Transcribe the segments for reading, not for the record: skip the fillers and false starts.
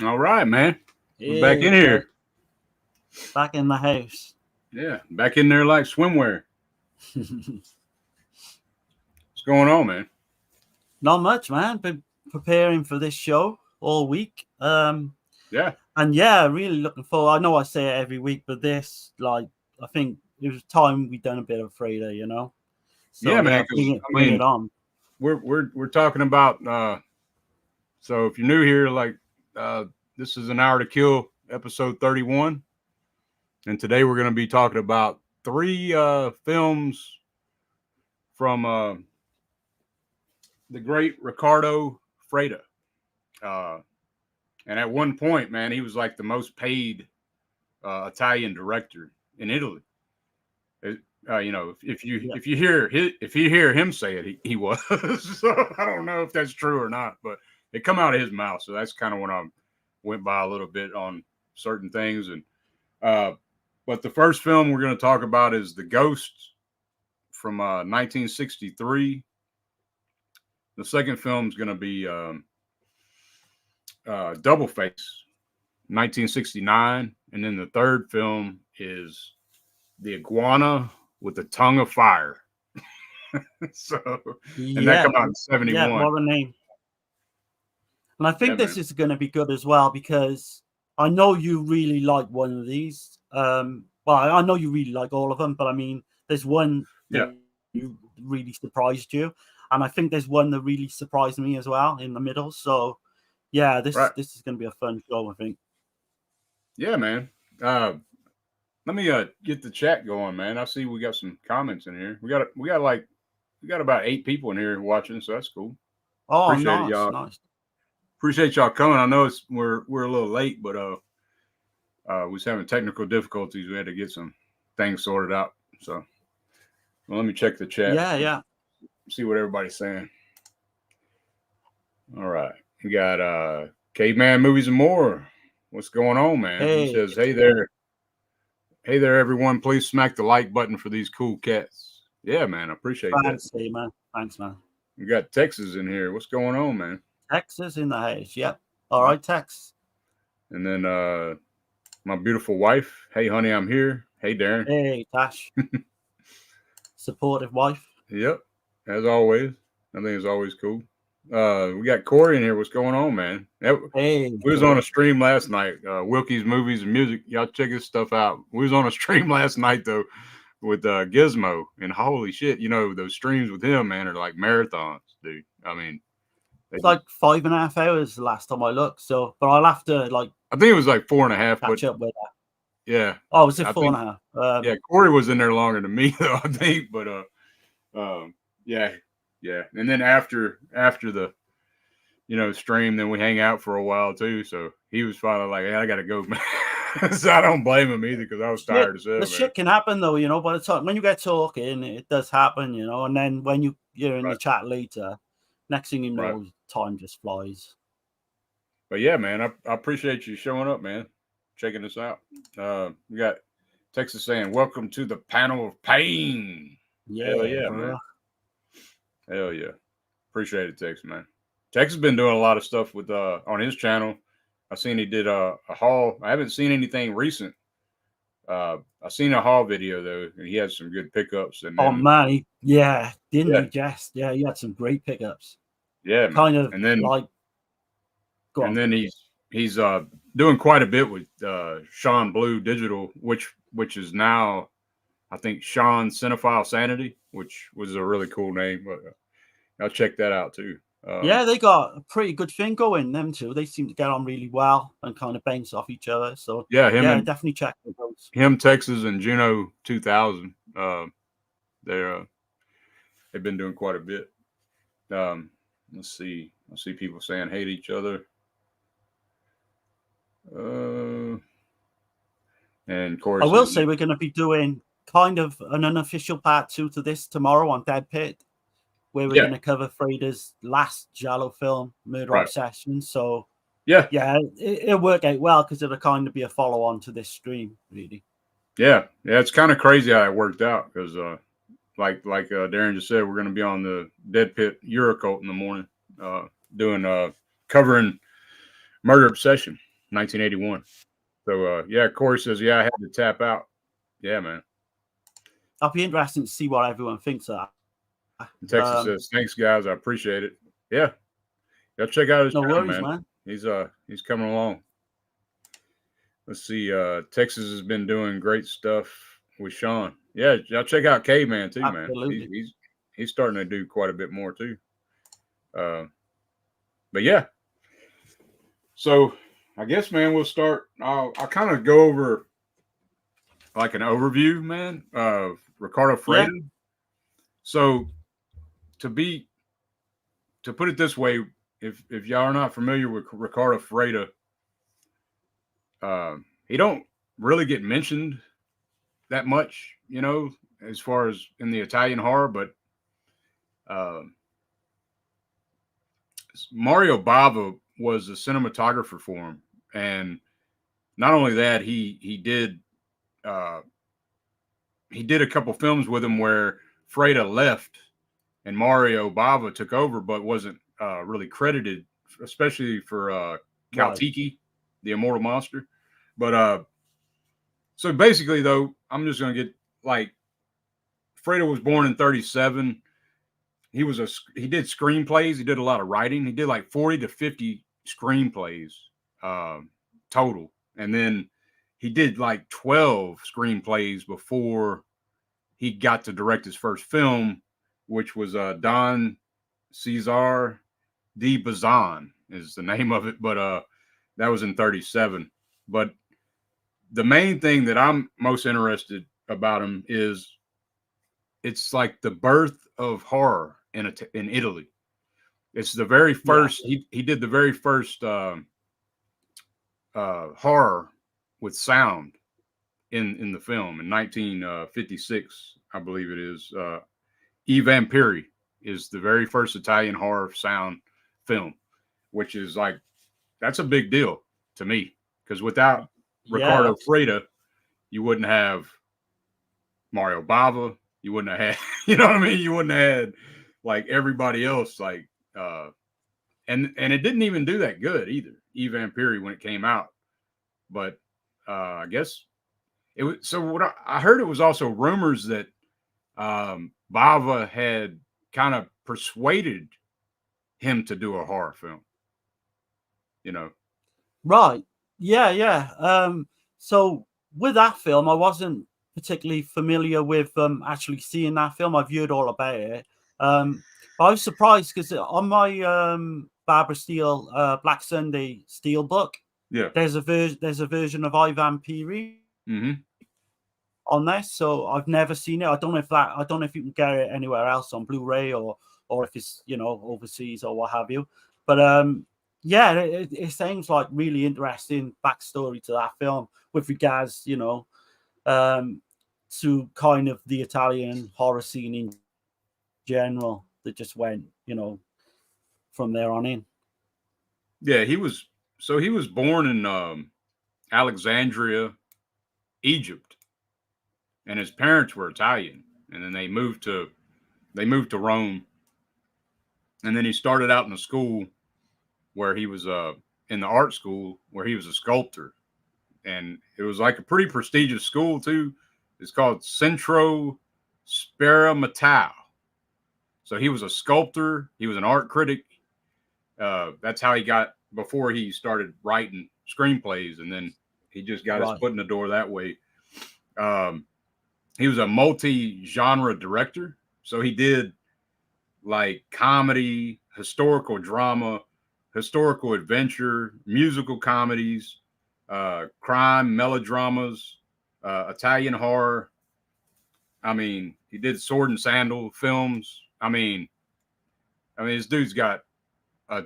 All right, man. We're back in Hey, here. back in the house. Yeah, back in there like swimwear. What's going on, man? Not much, man. Been preparing for this show all week. Yeah, And yeah, really looking forward. I know I say it every week, but this, like, I think it was time we done a bit of Freda, you know. So yeah, man. yeah, Because I bring it mean, on. we're talking about. So if you're new here, like, uh, this is an hour to kill, episode 31, and today we're going to be talking about three films from the great Ricardo Freda. Uh, and at one point, man, he was like the most paid Italian director in Italy. Yeah. If you hear him say it, he was. So I don't know if that's true or not, but it come out of his mouth. So that's kind of when I went by a little bit on certain things. And uh, but the first film we're going to talk about is The Ghost from 1963. The second film is going to be Double Face, 1969, and then the third film is The Iguana with the Tongue of Fire. So, and that Yeah. come out in Yeah. '71. What a name. And I Yeah, think this man. is going to be good as well because I know you really like one of these. Well, I know you really like all of them, but I mean, there's one Yeah, that you really surprised you, and I think there's one that really surprised me as well in the middle. So, yeah, this right. this is going to be a fun show, I think. Yeah, man. Uh, Let me get the chat going, man. I see we got some comments in here. We got about 8 people in here watching, so that's cool. Oh, Appreciate it, nice, y'all. nice. Appreciate y'all coming. I know we're a little late, but we was having technical difficulties. We had to get some things sorted out. So well, let me check the chat. Yeah, yeah. See what everybody's saying. All right. We got Caveman Movies and More. What's going on, man? He Hey, says, "Hey there. Hey there, everyone. Please smack the like button for these cool cats." Yeah, man. I appreciate that. thanks, hey, man. Thanks, man. We got Texas in here. What's going on, man? Texas in the house. Yep. All Yep. right, Tex. And then my beautiful wife. Hey, honey, I'm here. Hey, Darren. Hey, Tash. Supportive wife. Yep. As always. I think it's always cool. We got Corey in here. What's going on, man? Hey, We was on a Corey. stream last night. Wilkie's Movies and Music. Y'all check his stuff out. We was on a stream last night though with Gizmo, and holy shit, those streams with him, man, are like marathons, dude. I mean, they It's just. like 5.5 hours the last time I looked. So, but I'll have to like I think it was like 4.5, but catch up with that. yeah, Oh, was it I four and think a half? yeah, Corey was in there longer than me though. I think, but yeah, yeah, and then after the stream, then we hang out for a while too. So he was finally like, "Hey, I gotta go, man." So I don't blame him either because I was Shit, tired as hell, the man. shit can happen though, you know. By the time when you get talking, it does happen, you know. And then when you're in the Right, chat later, next thing you right. know, time just flies. But yeah, man, I appreciate you showing up, man. Checking this out. We got Texas saying, "Welcome to the panel of pain." Hell Yeah, yeah, man. bro. Hell yeah. Appreciate it, Texas, man. Texas been doing a lot of stuff with on his channel. I seen he did a haul. I haven't seen anything recent. I seen a haul video though, and he had some good pickups. And Oh then man, yeah, didn't yeah, he? Just yeah, he had some great pickups. yeah, man. Kind of And then like, go and on. then he's doing quite a bit with Sean Blue Digital, which is now I think Sean Cinephile Sanity, which was a really cool name. But I'll check that out too. Yeah, they got a pretty good thing going. Them two, they seem to get on really well and kind of bounce off each other. So Yeah, yeah, definitely check those. Texas, and Juno 2000. They they've been doing quite a bit. Um, let's see. I see people saying hate each other. Uh, and Corey I will says, say we're going to be doing kind of an unofficial part two to this tomorrow on Dead Pit, where we're yeah, going to cover Freda's last Giallo film, Murder right, Obsession. So yeah, yeah, it'll work out well because it'll kind of be a follow on to this stream, really. yeah. It's kind of crazy how it worked out because, like Darren just said, we're going to be on the Dead Pit Eurocult in the morning, doing covering Murder Obsession. 1981. So yeah, Corey says, yeah, I had to tap out. Yeah, man. I'll be interesting to see what everyone thinks of that. Texas says, thanks guys, I appreciate it. Yeah. Y'all check out his no channel, worries, man. He's coming along. Let's see. Texas has been doing great stuff with Sean. Yeah, y'all check out Caveman too, Absolutely. man. He's starting to do quite a bit more too. But yeah. So I guess, man, we'll start. I'll kind of go over like an overview, man, of Ricardo Freda. Yeah. So to put it this way, if y'all are not familiar with Ricardo Freda, he don't really get mentioned that much, you know, as far as in the Italian horror, but Mario Bava was a cinematographer for him, and not only that, he did a couple films with him where Freda left and Mario Bava took over, but wasn't really credited, especially for Kaltiki, the Immortal Monster. But so basically, though, I'm just gonna get like Freda was born in 1937. He did screenplays. He did a lot of writing. He did like 40 to 50 screenplays total, and then he did like 12 screenplays before he got to direct his first film, which was Don Cesar di Bazan is the name of it, but that was in 1937. But the main thing that I'm most interested about him is it's like the birth of horror in Italy. It's the very first. Yeah. He did the very first horror with sound in the film in 1956, I believe it is. I Vampiri is the very first Italian horror sound film, which is like, that's a big deal to me, because without Ricardo Freda, you wouldn't have Mario Bava. You wouldn't have had, you know what I mean? You wouldn't have had like everybody else, like, and it didn't even do that good either, I Vampiri, when it came out. But I guess it was, so what I heard, it was also rumors that Bava had kind of persuaded him to do a horror film, you know? Right. Yeah. So with that film, I wasn't particularly familiar with actually seeing that film. I've heard all about it. But I was surprised because on my Barbara Steele Black Sunday Steel book, there's a version of I Vampiri on there. So I've never seen it. I don't know if you can get it anywhere else on Blu-ray or if it's, you know, overseas or what have you. But yeah, it sounds like really interesting backstory to that film with regards, you know, to kind of the Italian horror scene in general that just went, you know, from there on in. Yeah, he was born in Alexandria, Egypt, and his parents were Italian, and then they moved to Rome, and then he started out in a school where he was in the art school where he was a sculptor, and it was like a pretty prestigious school too. It's called Centro Sperimentale. So he was a sculptor. He was an art critic. That's how he got, before he started writing screenplays, and then he just got his foot in the door that way. He was a multi-genre director. So he did like comedy, historical drama, historical adventure, musical comedies, crime, melodramas, Italian horror. I mean, he did sword and sandal films. I mean, this dude's got a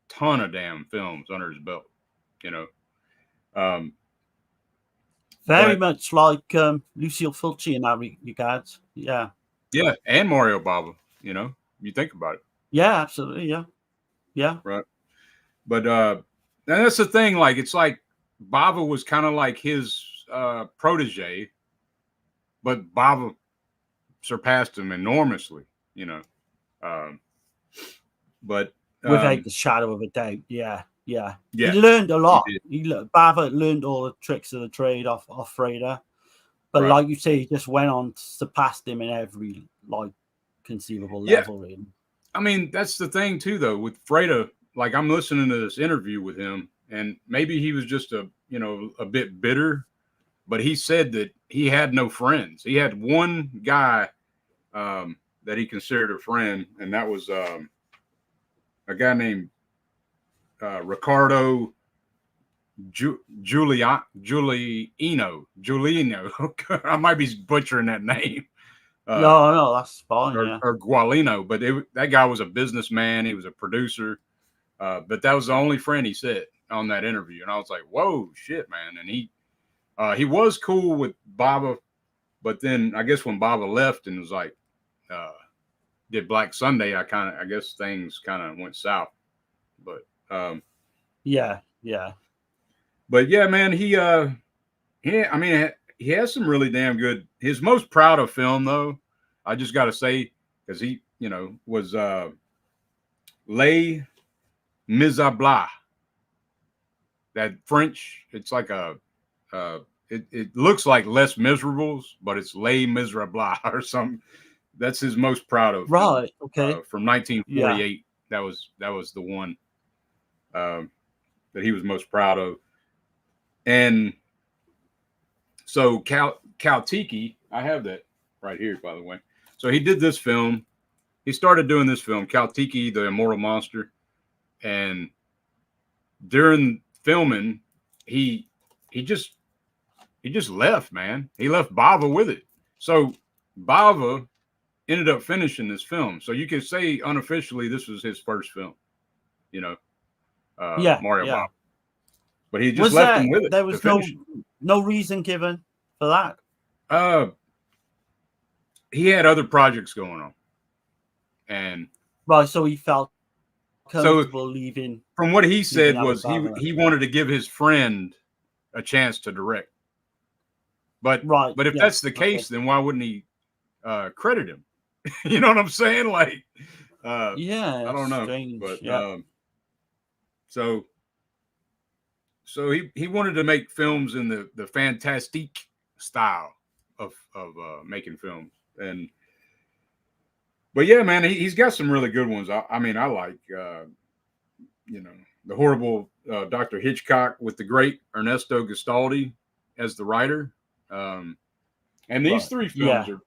ton of damn films under his belt, you know. Very much like Lucille Fulci in that regard. Yeah. Yeah, and Mario Bava, you know, you think about it. Yeah, absolutely. Yeah. Right. But and that's the thing, like, it's like Bava was kind of like his protege, but Bava surpassed him enormously, you know. But without the shadow of a doubt, yeah. Yeah. Yeah, He learned a lot. did. Bava learned all the tricks of the trade off Freda. But Right. like you say, he just went on to surpass him in every like conceivable Yeah. level, really. I mean, that's the thing too, though, with Freda. Like, I'm listening to this interview with him, and maybe he was just a bit bitter, but he said that he had no friends. He had one guy that he considered a friend, and that was a guy named Ricardo Giuliano. I might be butchering that name. No, that's fine. Yeah. Or Gualino, but that guy was a businessman. He was a producer, but that was the only friend he said on that interview. And I was like, "Whoa, shit, man!" And he was cool with Baba, but then I guess when Baba left and was like, did Black Sunday, I guess things kind of went south. But yeah. but yeah, man, I mean, he has some really damn good. His most proud of film, though, I just got to say, because he, was Les Miserables. That French, it's like it looks like Les Miserables, but it's Les Miserables or something. That's his most proud of film. Right. Okay. From 1948. Yeah. That was the one that he was most proud of. And so Kaltiki, I have that right here, by the way. So he did this film. He started doing this film, Kaltiki, the Immortal Monster. And during filming, he just left, man. He left Bava with it. So Bava ended up finishing this film. So you could say unofficially this was his first film, Mario Bava. But he just left him with it. There was no reason given for that. He had other projects going on, and right, so he felt comfortable leaving. From what he said was he wanted to give his friend a chance to direct. But if that's the case, then why wouldn't he credit him? You know what I'm saying? Like, I don't know, strange. But yeah. So he wanted to make films in the fantastique style of making films. But yeah, man, he's got some really good ones. I mean, I like the horrible Dr. Hitchcock with the great Ernesto Gastaldi as the writer. And these three films are,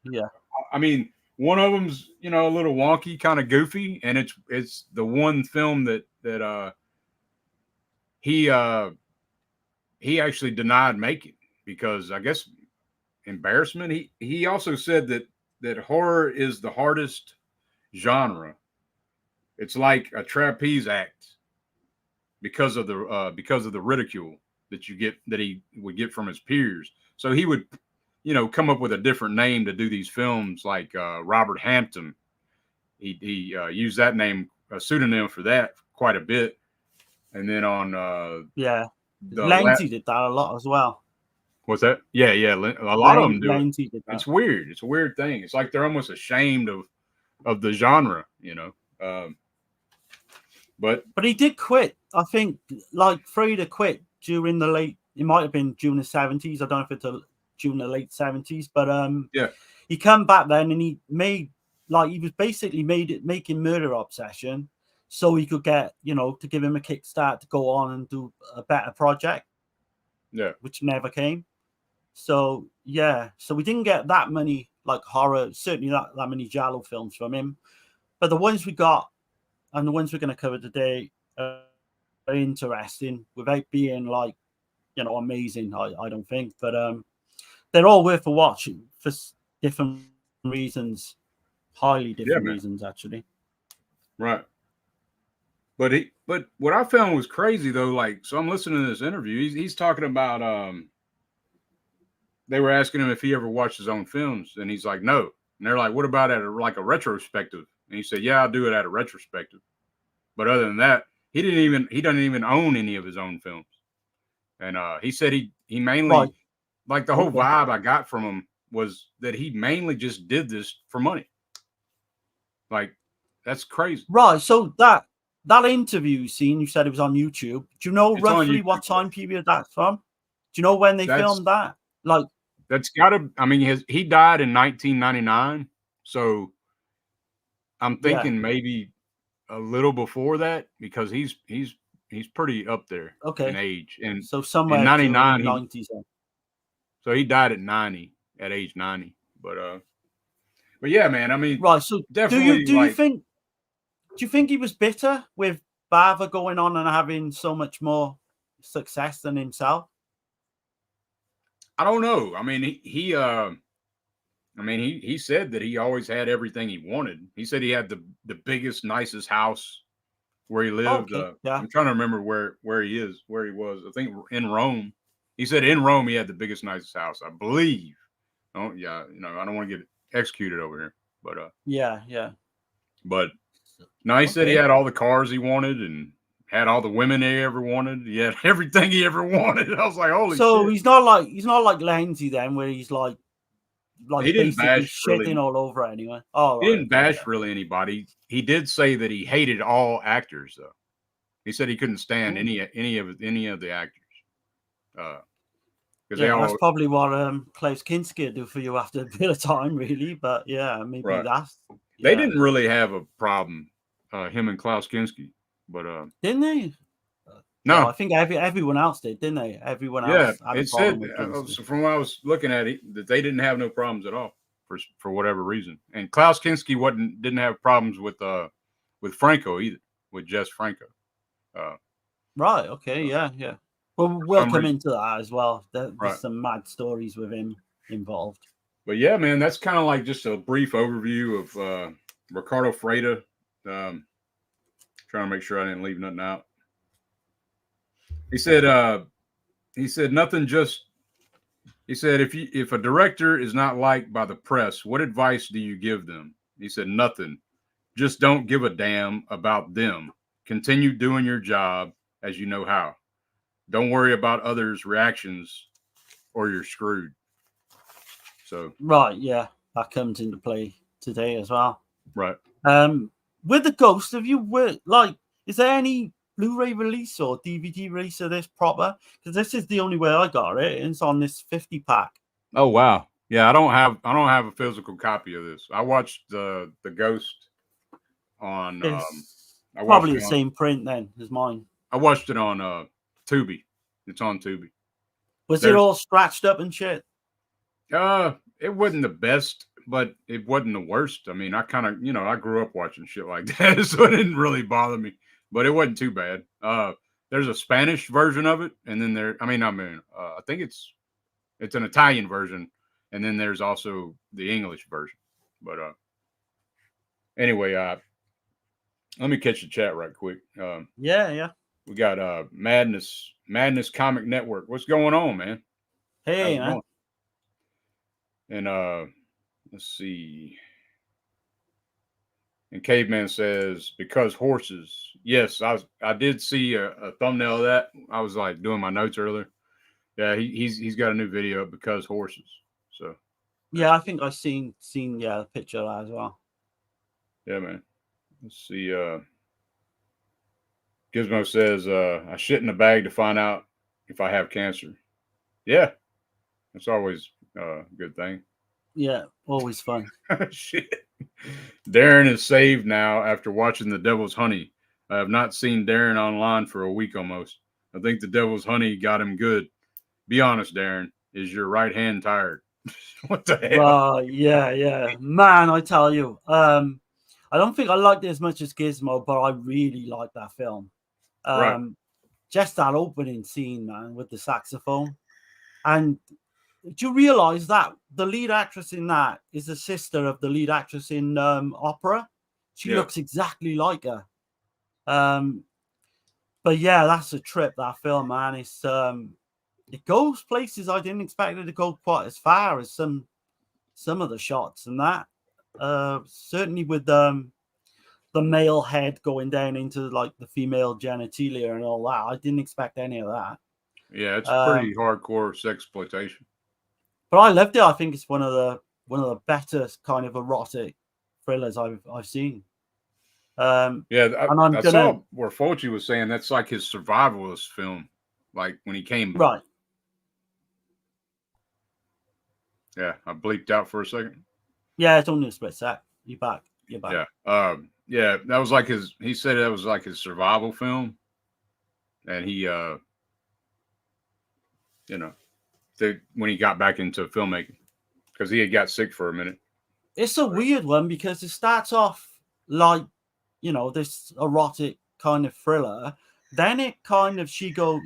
I mean, one of them's a little wonky, kind of goofy, and it's the one film that he actually denied making because I guess embarrassment. He also said that horror is the hardest genre. It's like a trapeze act because of the ridicule that he would get from his peers. So he would come up with a different name to do these films, like Robert Hampton. He used that name, a pseudonym for that, quite a bit. And then on Lanty did that a lot as well. What's that? Yeah. A lot of them do it. It's weird. It's a weird thing. It's like they're almost ashamed of the genre, But he did quit. I think, like Freda quit during it might have been during the 70s. I don't know if it's during the late 70s, but he come back then and he made, like, he was basically making Murder Obsession so he could get, to give him a kickstart to go on and do a better project. Yeah. Which never came. So we didn't get that many like horror, certainly not that many Giallo films from him. But the ones we got and the ones we're going to cover today are interesting without being like, amazing, I don't think. But they're all worth a watch for different reasons, highly different reasons, actually. Right. But what I found was crazy though. Like, so I'm listening to this interview. He's talking about they were asking him if he ever watched his own films, and he's like, no. And they're like, what about at a retrospective? And he said, yeah, I'll do it at a retrospective. But other than that, he doesn't even own any of his own films. And he said he mainly like the whole vibe I got from him was that he mainly just did this for money. Like, that's crazy. Right. So that that interview scene, you said it was on YouTube. Do you know It's on roughly YouTube. what time period that's from? Do you know when they filmed that? Like, that's gotta. I mean, he died in 1999, so I'm thinking maybe a little before that because he's pretty up there in age. And so somewhere in '99, during the 90s. So he died at 90, at age 90. But yeah, man. I mean, right. So definitely. Do you think he was bitter with Bava going on and having so much more success than himself? I don't know. I mean, he said that he always had everything he wanted. He said he had the biggest, nicest house where he lived. I'm trying to remember where he was. I think in Rome. He said in Rome he had the biggest, nicest house, I believe. Oh yeah, I don't want to get executed over here, but yeah. But no, he said he had all the cars he wanted and had all the women he ever wanted. He had everything he ever wanted. I was like, holy so shit. he's not like Lindsay then, where he's like he didn't bash shitting all over anyway. Oh, he didn't bash really anybody. He did say that he hated all actors though. He said he couldn't stand any of the actors. That's probably what Claus Kinski do for you after a bit of time, really. But yeah, maybe that's. Yeah. They didn't really have a problem, him and Claus Kinski, but didn't they? No, I think everyone else did, didn't they? Everyone else. Yeah, it said so from what I was looking at it that they didn't have no problems at all for whatever reason. And Claus Kinski didn't have problems with Franco either, with Jess Franco. Right. Okay. Yeah. Well, we'll come into that as well. There's some mad stories with him involved. But yeah, man, that's kind of like just a brief overview of Ricardo Freda. Trying to make sure I didn't leave nothing out. He said nothing. He said if a director is not liked by the press, what advice do you give them? He said nothing. Just don't give a damn about them. Continue doing your job as you know how. Don't worry about others' reactions or you're screwed. So right, yeah, that comes into play today as well. Right. With the Ghost, is there any Blu-ray release or DVD release of this proper? Because this is the only way I got it. It's on this 50 pack. Oh wow, yeah. I don't have a physical copy of this. I watched the Ghost on. Probably the same print then as mine. I watched it on Tubi. It's on Tubi. Was it all scratched up and shit? It wasn't the best, but it wasn't the worst. I mean, I kind of, I grew up watching shit like that, so it didn't really bother me. But it wasn't too bad. There's a Spanish version of it, and then I think it's an Italian version, and then there's also the English version. But anyway, let me catch the chat right quick. Yeah. We got Madness Comic Network. What's going on, man? Hey, man. And let's see. And Caveman says, because horses. Yes, I did see a thumbnail of that. I was like doing my notes earlier. Yeah, he's got a new video of because horses. So yeah, I think I've seen the picture of that as well. Yeah, man. Let's see. Gizmo says, I shit in the bag to find out if I have cancer. Yeah. That's always a good thing. Yeah, always fun. Shit. Darren is saved now after watching The Devil's Honey. I have not seen Darren online for a week almost. I think The Devil's Honey got him good. Be honest, Darren. Is your right hand tired? What the hell? Yeah. Man, I tell you. I don't think I liked it as much as Gizmo, but I really like that film. Right. Just that opening scene, man, with the saxophone. And do you realize that the lead actress in that is the sister of the lead actress in Opera? She looks exactly like her. But yeah, that's a trip, that film, man. It's it goes places I didn't expect it to go quite as far as some of the shots and that. Certainly with the male head going down into like the female genitalia and all that. I didn't expect any of that. Yeah, it's pretty hardcore sexploitation. But I loved it. I think it's one of the better kind of erotic thrillers I've seen. Yeah, And I'm I gonna saw where Fulci was saying that's like his survivalist film, like when he came. right. Yeah, I bleeped out for a second. Yeah, it's only a split sec. You're back. You're back. Yeah, yeah, that was like his. He said that was like his survival film, and he, you know, when he got back into filmmaking, because he had got sick for a minute. It's a weird one because it starts off like, you know, this erotic kind of thriller. Then it kind of she's got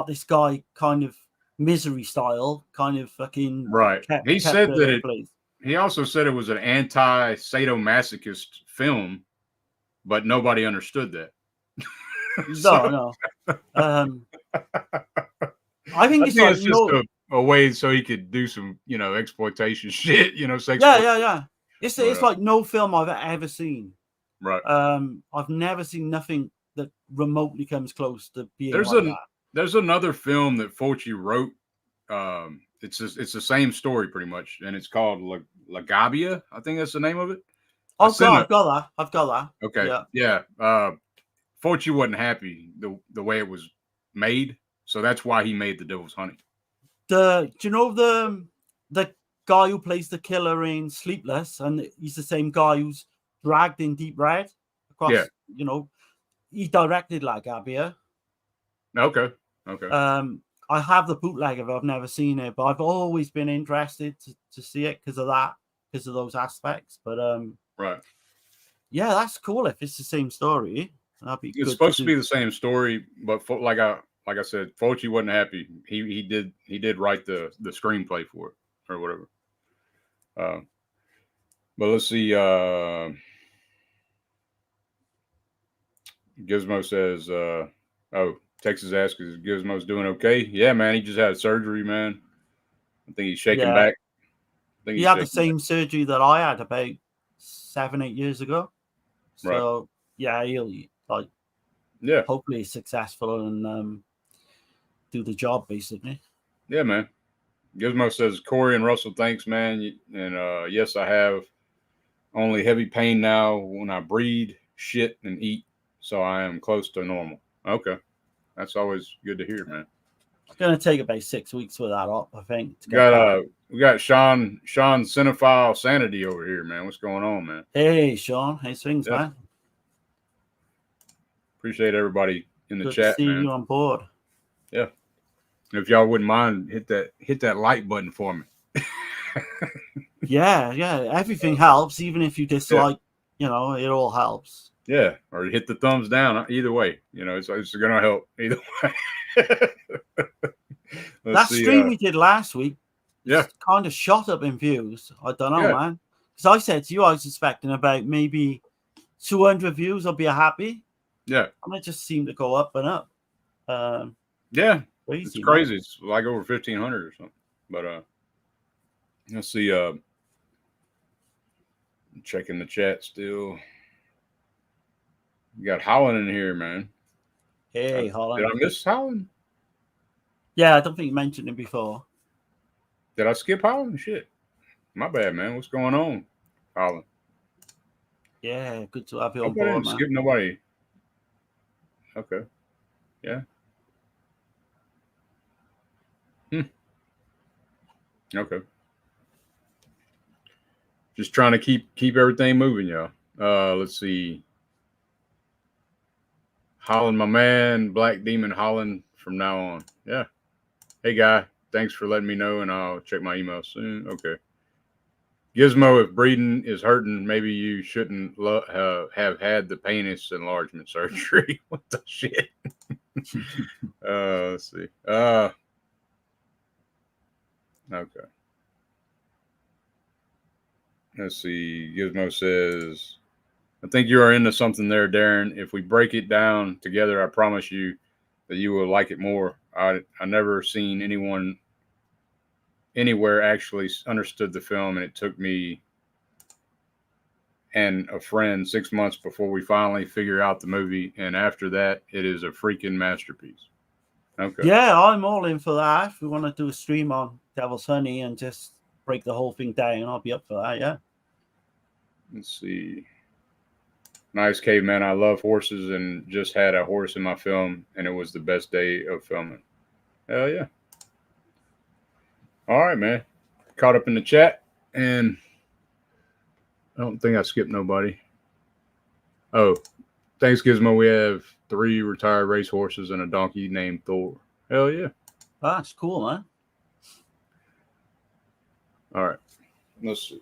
this guy kind of misery style, kind of fucking Right. kept He kept said that her place. he also said it was an anti-sadomasochist film, but nobody understood that. So No. I think I it's think like it's just no. a way so he could do some, exploitation shit, sex work. Yeah. It's But, like no film I've ever seen. right. I've never seen nothing that remotely comes close to being There's like that. there's another film that Fulci wrote. It's the same story pretty much, and it's called La Gabbia. I think that's the name of it. I've got that. I've got that. Okay. Yeah. Yeah. Fulci wasn't happy the way it was made, so that's why he made The Devil's Honey. Do you know the guy who plays the killer in Sleepless, and he's the same guy who's dragged in Deep Red across. Yeah. You know, he directed La Gabbia. Okay. I have the bootleg of it. I've never seen it, but I've always been interested to see it because of that, because of those aspects. But right. Yeah, that's cool. If it's the same story, that'd be. It's supposed to be the same story, but like I said, Fulci wasn't happy. He did write the screenplay for it or whatever. But let's see. Gizmo says, "Oh, Texas asks is Gizmo's doing okay? Yeah, man. He just had surgery, man. I think he's shaking back. He had the same surgery that I had about 7-8 years ago. So right. Yeah, he'll hopefully he's successful and do the job basically. Yeah, man. Gizmo says, Corey and Russell, thanks, man. And yes, I have only heavy pain now when I breathe, shit, and eat. So I am close to normal. Okay. That's always good to hear, man. It's going to take about 6 weeks for that up, I think. We got Sean Cinephile Sanity over here, man. What's going on, man? Hey, Sean. Hey, things, man. Appreciate everybody in the good chat, to see man. You on board. Yeah. If y'all wouldn't mind, hit that like button for me. Yeah. Everything helps, even if you dislike. It all helps. Yeah, or hit the thumbs down. Either way, it's gonna help either way. That stream we did last week, kind of shot up in views. I don't know, man. Because I said to you, I was expecting about maybe 200 views. I'll be happy. Yeah, and it just seemed to go up and up. Crazy, it's crazy. Man. It's like over 1,500 or something. But let's see. I'm checking the chat still. You got Holland in here, man. Hey, Holland. Did I miss Holland? Yeah, I don't think you mentioned him before. Did I skip Holland? Shit. My bad, man. What's going on, Holland? Yeah, good to have you on board, man. Skip nobody. Okay. Yeah. Okay. Just trying to keep everything moving, y'all. Let's see. Holland, my man, Black Demon Holland from now on. Yeah. Hey, guy. Thanks for letting me know, and I'll check my email soon. Okay. Gizmo, if breeding is hurting, maybe you shouldn't have had the penis enlargement surgery. What the shit? Let's see. Okay. Let's see. Gizmo says, I think you are into something there, Darren. If we break it down together, I promise you that you will like it more. I never seen anyone anywhere actually understood the film, and it took me and a friend 6 months before we finally figure out the movie. And after that, it is a freaking masterpiece. Okay. Yeah, I'm all in for that. If we want to do a stream on Devil's Honey and just break the whole thing down, I'll be up for that. Yeah. Let's see. Nice caveman. I love horses and just had a horse in my film, and it was the best day of filming. Hell yeah. All right, man. Caught up in the chat, and I don't think I skipped nobody. Oh, thanks, Gizmo. We have 3 retired race horses and a donkey named Thor. Hell yeah. That's cool, man. All right. Let's see.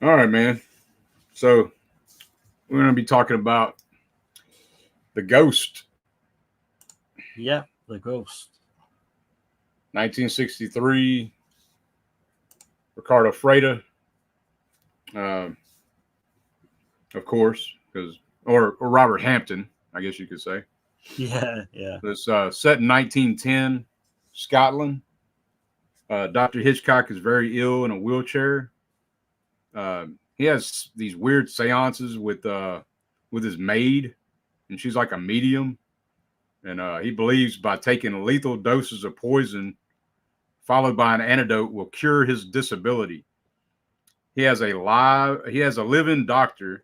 All right, man. So we're going to be talking about The Ghost. Yeah, The Ghost. 1963. Ricardo Freda. Of course, or Robert Hampton, I guess you could say. Yeah. It's set in 1910, Scotland. Dr. Hitchcock is very ill in a wheelchair. He has these weird seances with his maid, and she's like a medium. And he believes by taking lethal doses of poison, followed by an antidote, will cure his disability. He has a living doctor,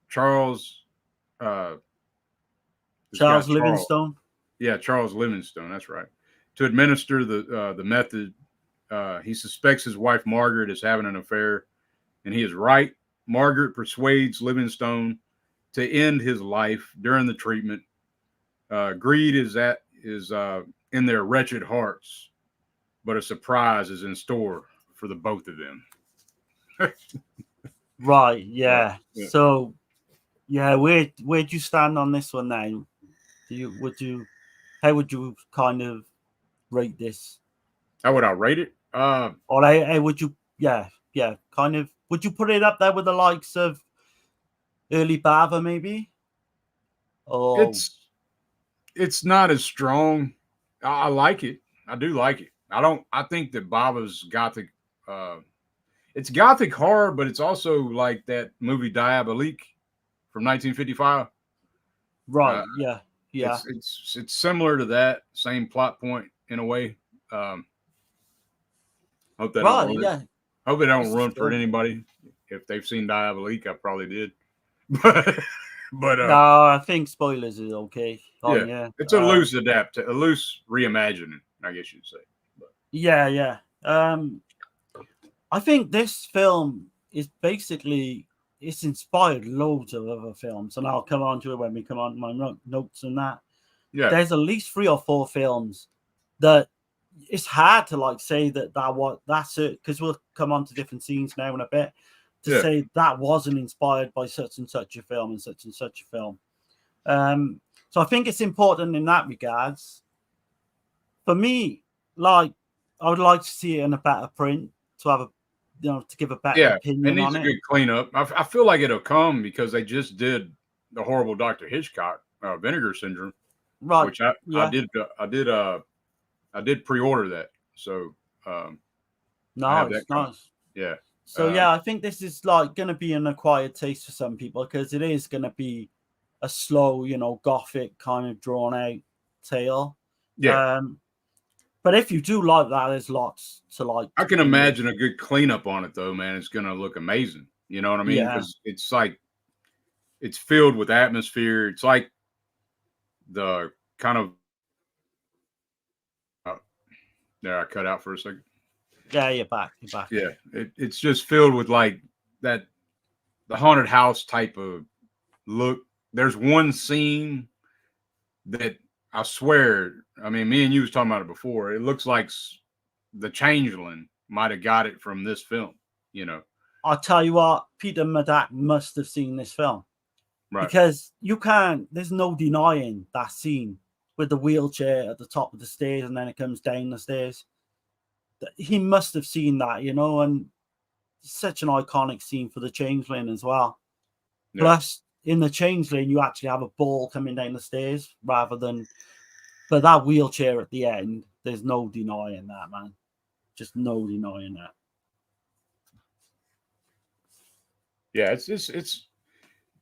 Charles Livingstone. Yeah, Charles Livingstone. That's right. To administer the method, he suspects his wife Margaret is having an affair, and he is right. Margaret persuades Livingstone to end his life during the treatment. Greed is in their wretched hearts, but a surprise is in store for the both of them. Right. Yeah. So, yeah, where'd you stand on this one now? How would you kind of rate this? How would I rate it? Or how would you? Yeah. Kind of. Would you put it up there with the likes of early Bava, maybe? Or it's not as strong. I like it. I do like it. I think that Bava's gothic. It's gothic horror, but it's also like that movie Diabolique from 1955. Right. Yeah. It's similar to that, same plot point in a way. Hope that right. Don't yeah. Hope it don't run for anybody. If they've seen Diabolique, I probably did. But no, I think spoilers is okay. Yeah, it's a loose a loose reimagining, I guess you'd say. But. Yeah. I think this film is basically it's inspired loads of other films, and I'll come on to it when we come on to my notes and that. Yeah, there's at least 3 or 4 films that it's hard to like say that's it, because we'll come on to different scenes now in a bit to say that wasn't inspired by such and such a film and such a film. So I think it's important in that regards. For me, like I would like to see it in a better print to have to give a better opinion. It needs a good cleanup. I feel like it'll come because they just did the horrible Dr. Hitchcock Vinegar Syndrome, right? Which I did pre-order that, so nice. Yeah. So I think this is like going to be an acquired taste for some people because it is going to be a slow, gothic kind of drawn out tale. Yeah. But if you do like that, there's lots to like. I can imagine a good cleanup on it though, man. It's going to look amazing. You know what I mean? Because it's like it's filled with atmosphere. It's like the kind of there. I cut out for a second. Yeah, you're back. Yeah, it's just filled with like the haunted house type of look. There's one scene that I swear, I mean, me and you was talking about it before. It looks like the Changeling might have got it from this film. I'll tell you what, Peter Medak must have seen this film. Right. Because there's no denying that scene with the wheelchair at the top of the stairs and then it comes down the stairs. He must have seen that, and such an iconic scene for the Changeling as well. Yeah. Plus, in the Changeling, you actually have a ball coming down the stairs but that wheelchair at the end, there's no denying that, man. Just no denying that. Yeah,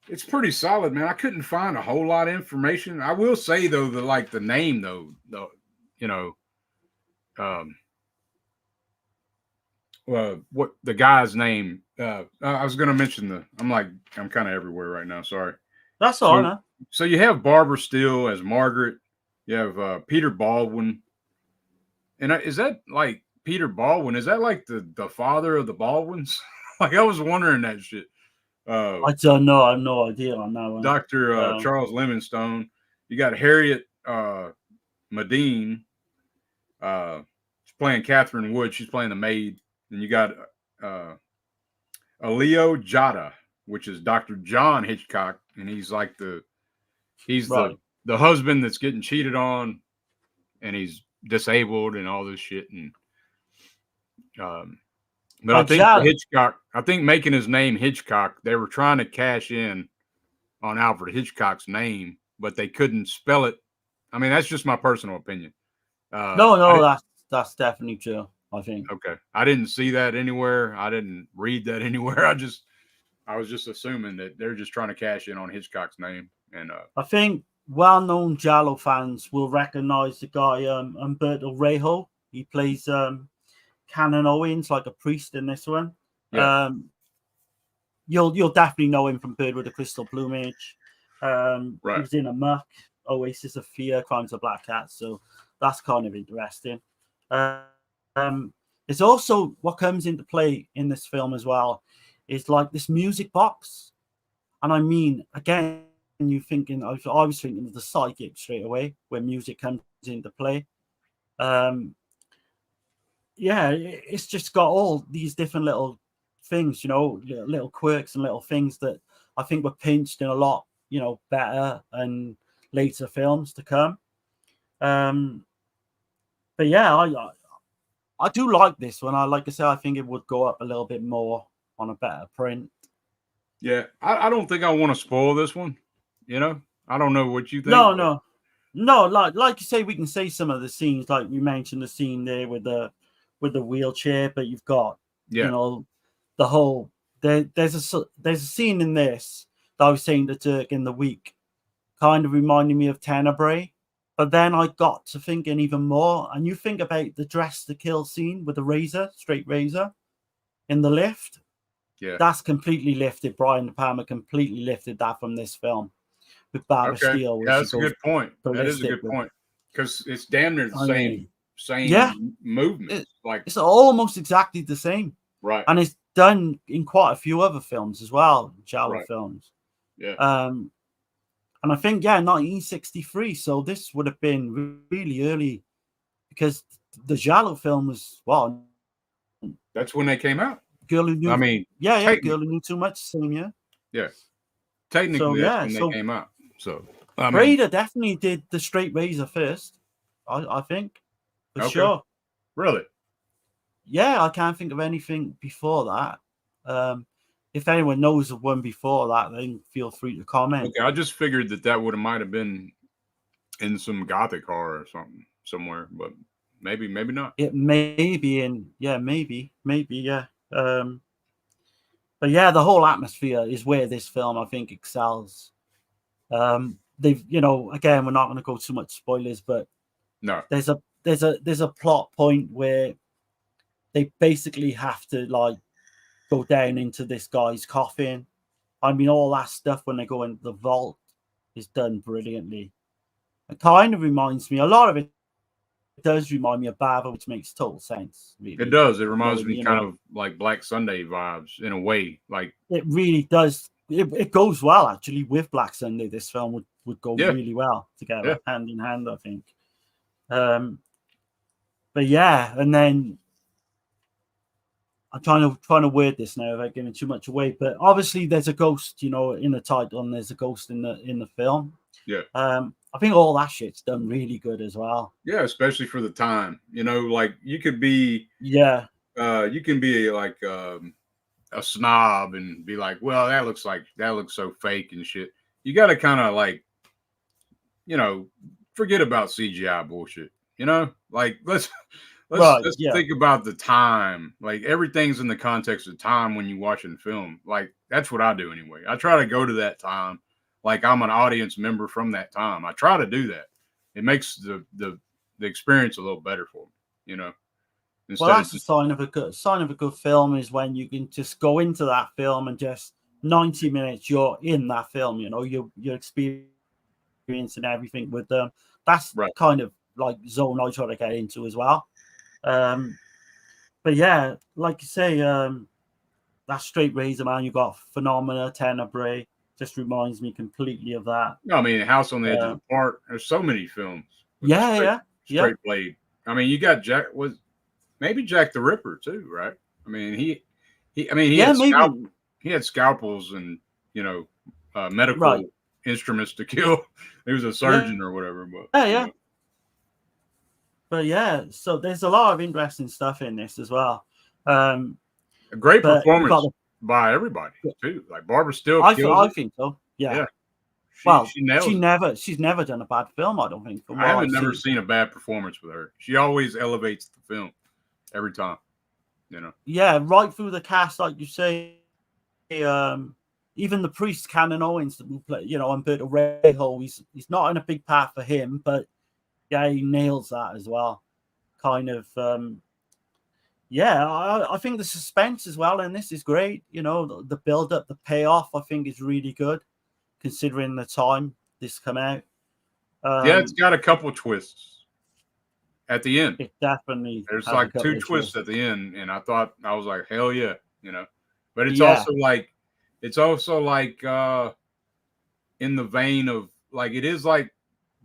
it's pretty solid, man. I couldn't find a whole lot of information. I will say though, the name though, what the guy's name. I was gonna mention I'm kind of everywhere right now. Sorry. That's all, So man. so you have Barbara Steele as Margaret. You have Peter Baldwin, and is that like Peter Baldwin? Is that like the father of the Baldwins? Like I was wondering that shit. I don't know. I have no idea on that one. Dr. Charles Lemonstone. You got Harriet Medine. She's playing Catherine Wood. She's playing the maid. And you got Aleo Jada, which is Dr. John Hitchcock, and he's like he's right. the husband that's getting cheated on, and he's disabled and all this shit. And but I think Hitchcock, I think making his name Hitchcock, they were trying to cash in on Alfred Hitchcock's name, but they couldn't spell it. I mean, that's just my personal opinion. No, that's definitely true, I think. Okay. I didn't see that anywhere. I didn't read that anywhere. I was just assuming that they're just trying to cash in on Hitchcock's name. And I think well-known Giallo fans will recognize the guy Umberto Rejo. He plays Canon Owens, like a priest in this one. Yeah. You'll definitely know him from Bird with the Crystal Plumage. Right. He was in Amok, Oasis of Fear, Crimes of Black Cat. So that's kind of interesting. It's also what comes into play in this film as well is like this music box. And I mean, again, I was thinking of the Psychic straight away where music comes into play. Yeah, it's just got all these different little things, little quirks and little things that I think were pinched in a lot, better and later films to come. But yeah, I do like this one. Like I said, I think it would go up a little bit more on a better print. Yeah, I don't think I want to spoil this one. I don't know what you think. No. Like you say, we can say some of the scenes, like we mentioned the scene there with the wheelchair, but you've got the whole there's a scene in this that I was saying to Dirk in the week, kind of reminding me of Tenebrae. But then I got to thinking even more, and you think about the Dress to Kill scene with the straight razor in the lift. Yeah, that's completely lifted. Brian De Palma completely lifted that from this film with Barbara Steele. Yeah, that's a good point. That is a good point because it's damn near the same movement. It's almost exactly the same, right? And it's done in quite a few other films as well, Giallo films. Yeah. And I think 1963. So this would have been really early because the Giallo film was that's when they came out. Girl Who Knew. I mean, Girl Who Knew Too Much. Same year. Yeah. Technically, that's when they came out. So Freda definitely did the straight razor first. I think for sure. Really? Yeah, I can't think of anything before that. If anyone knows of one before that, then feel free to comment. Okay, I just figured that might have been in some Gothic horror or something somewhere, but maybe not. It may be in, maybe, yeah. But yeah, the whole atmosphere is where this film, I think, excels. They've, again, we're not going to go too much spoilers, but no, there's a plot point where they basically have to go down into this guy's coffin. I mean, all that stuff when they go into the vault is done brilliantly. It kind of reminds me, a lot of it does remind me of Bava, which makes total sense. Really. It does. It reminds me kind of like Black Sunday vibes in a way. Like it really does. It goes well actually with Black Sunday. This film would go really well together, hand in hand, I think. But yeah, and then I'm trying to word this now without giving too much away. But obviously, there's a ghost, in the title, and there's a ghost in the film. Yeah. I think all that shit's done really good as well. Yeah, especially for the time. Like you could be. Yeah. You can be like a snob and be like, well, that looks so fake and shit. You got to kind of like, forget about CGI bullshit. Like let's think about the time. Like everything's in the context of time when you watching film. Like that's what I do anyway. I try to go to that time like I'm an audience member from that time. I try to do that. It makes the experience a little better for me, And Well, instead of that's a sign of a good film is when you can just go into that film and just 90 minutes you're in that film. You know, you're experiencing everything with them. That's right. kind of like zone I try to get into as well. But yeah, like you say, that Straight Razor, man, you got Phenomena, Tenebrae, just reminds me completely of that. No, I mean, House on the Edge of the Park. There's so many films with the Yeah. straight blade. I mean, you got maybe Jack the Ripper too, right? I mean, he had Maybe he had scalpels and medical right. instruments to kill. He was a surgeon or whatever, but Yeah. But yeah, so there's a lot of interesting stuff in this as well. a great But you performance got by everybody too. Like Barbara Still I kills it. think so. Yeah. Yeah, Well, she nails it. she's never done a bad film, I don't think. From I what haven't I've never seen seen a bad performance with her. She always elevates the film every time. Yeah, right through the cast, like you say. Even the priest Canon Owens that will play, Umberto Rejo, he's not in a big part for him, but yeah, he nails that as well. Kind of, I think the suspense as well, and this is great. The build up, the payoff, I think is really good, considering the time this come out. Yeah, it's got a couple twists at the end. It definitely There's has like a couple two of twists at the end, and I was like, hell yeah, But it's Yeah. also like in the vein of like it is like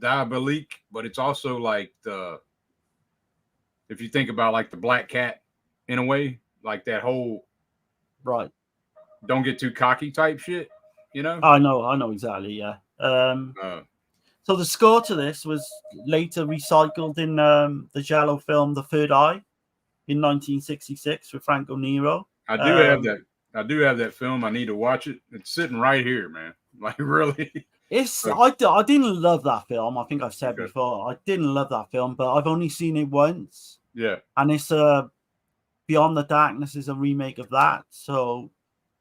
Diabolique, but it's also like if you think about like the Black Cat in a way, like that whole right. don't get too cocky type shit, I know exactly. Yeah. So the score to this was later recycled in the Giallo film The Third Eye in 1966 with Franco Nero. I do have that. I do have that film. I need to watch it. It's sitting right here, man. Like really. I didn't love that film. I think I've said before. I didn't love that film, but I've only seen it once. Yeah. And it's Beyond the Darkness is a remake of that. So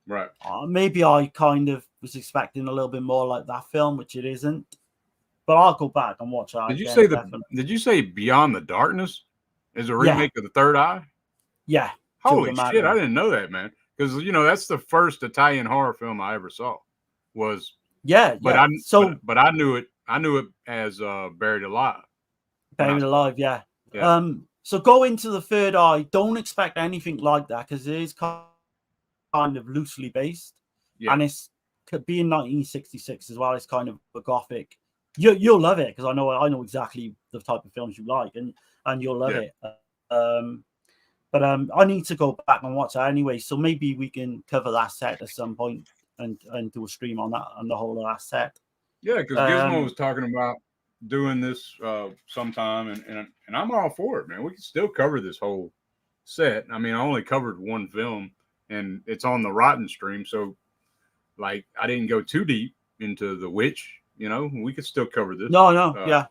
right. Maybe I kind of was expecting a little bit more like that film, which it isn't. But I'll go back and watch that. Did you say Beyond the Darkness is a remake of The Third Eye? Yeah. Holy shit! I didn't know that, man. Because that's the first Italian horror film I ever saw. Was but I knew it. I knew it as Buried Alive. Buried Alive, yeah. So go into The Third Eye. Don't expect anything like that because it is kind of loosely based, and it's being 1966 as well. It's kind of a gothic. You'll love it because I know exactly the type of films you like, and you'll love it. But I need to go back and watch that anyway. So maybe we can cover that set at some point and do a stream on that and the whole of that set. Yeah, because Gizmo was talking about doing this sometime, and I'm all for it, man. We can still cover this whole set. I mean, I only covered one film, and it's on the Rotten stream, so like I didn't go too deep into The Witch. We could still cover this. Yeah.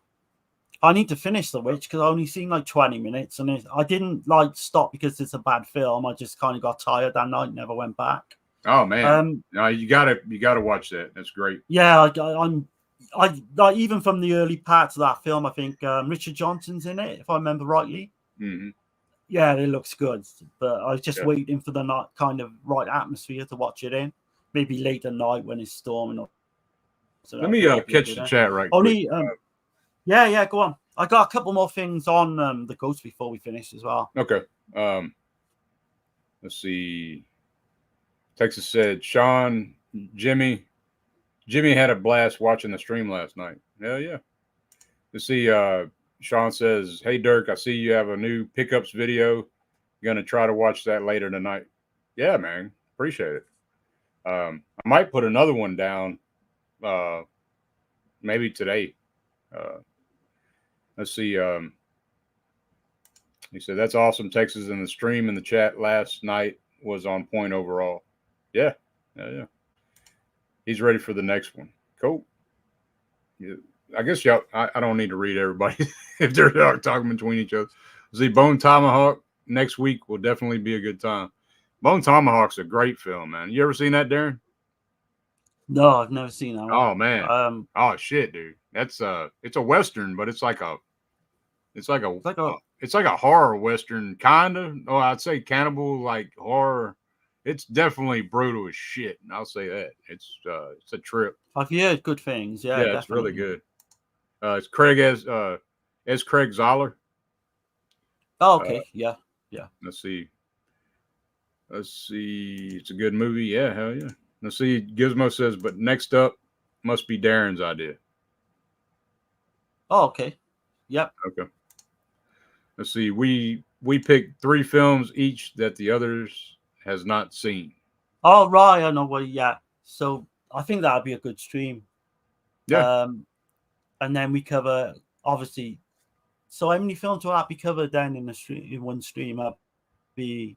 I need to finish The Witch because I only seen like 20 minutes, and I didn't like stop because it's a bad film. I just kind of got tired that night, never went back. Oh man, no, you gotta watch that. That's great. Yeah, I like even from the early parts of that film. I think Richard Johnson's in it, if I remember rightly. Mm-hmm. Yeah, it looks good, but I was just waiting for the night kind of right atmosphere to watch it in. Maybe late at night when it's storming. So let me catch the chat right quick. Yeah, go on. I got a couple more things on the Ghost before we finish as well. Okay. Let's see. Texas said, Sean, Jimmy had a blast watching the stream last night. Hell yeah. Let's see. Sean says, hey, Dirk, I see you have a new pickups video. Going to try to watch that later tonight. Yeah, man. Appreciate it. I might put another one down maybe today. Let's see. He said, that's awesome. Texas in the stream in the chat last night was on point overall. Yeah. He's ready for the next one. Cool. Yeah. I guess y'all, I don't need to read everybody if they're talking between each other. See, Bone Tomahawk next week will definitely be a good time. Bone Tomahawk's a great film, man. You ever seen that, Darren? No, I've never seen that one. Oh man. Oh shit, dude. That's it's a Western, but it's like a it's like a horror western kind of. Oh, I'd say cannibal like horror. It's definitely brutal as shit. And I'll say that it's a trip. I've heard good things. Yeah, Yeah, it's really good. It's Craig as Craig Zoller. Oh, okay. Yeah. Let's see. It's a good movie. Yeah, hell yeah. Let's see. Gizmo says, but next up must be Darren's idea. Oh, okay. Yep. Okay. Let's see. We picked 3 films each that the others has not seen. Oh, right. I know what. Yeah. So I think that'd be a good stream. Yeah. And then we cover obviously. So how many films will that be covered then in one stream? It'd be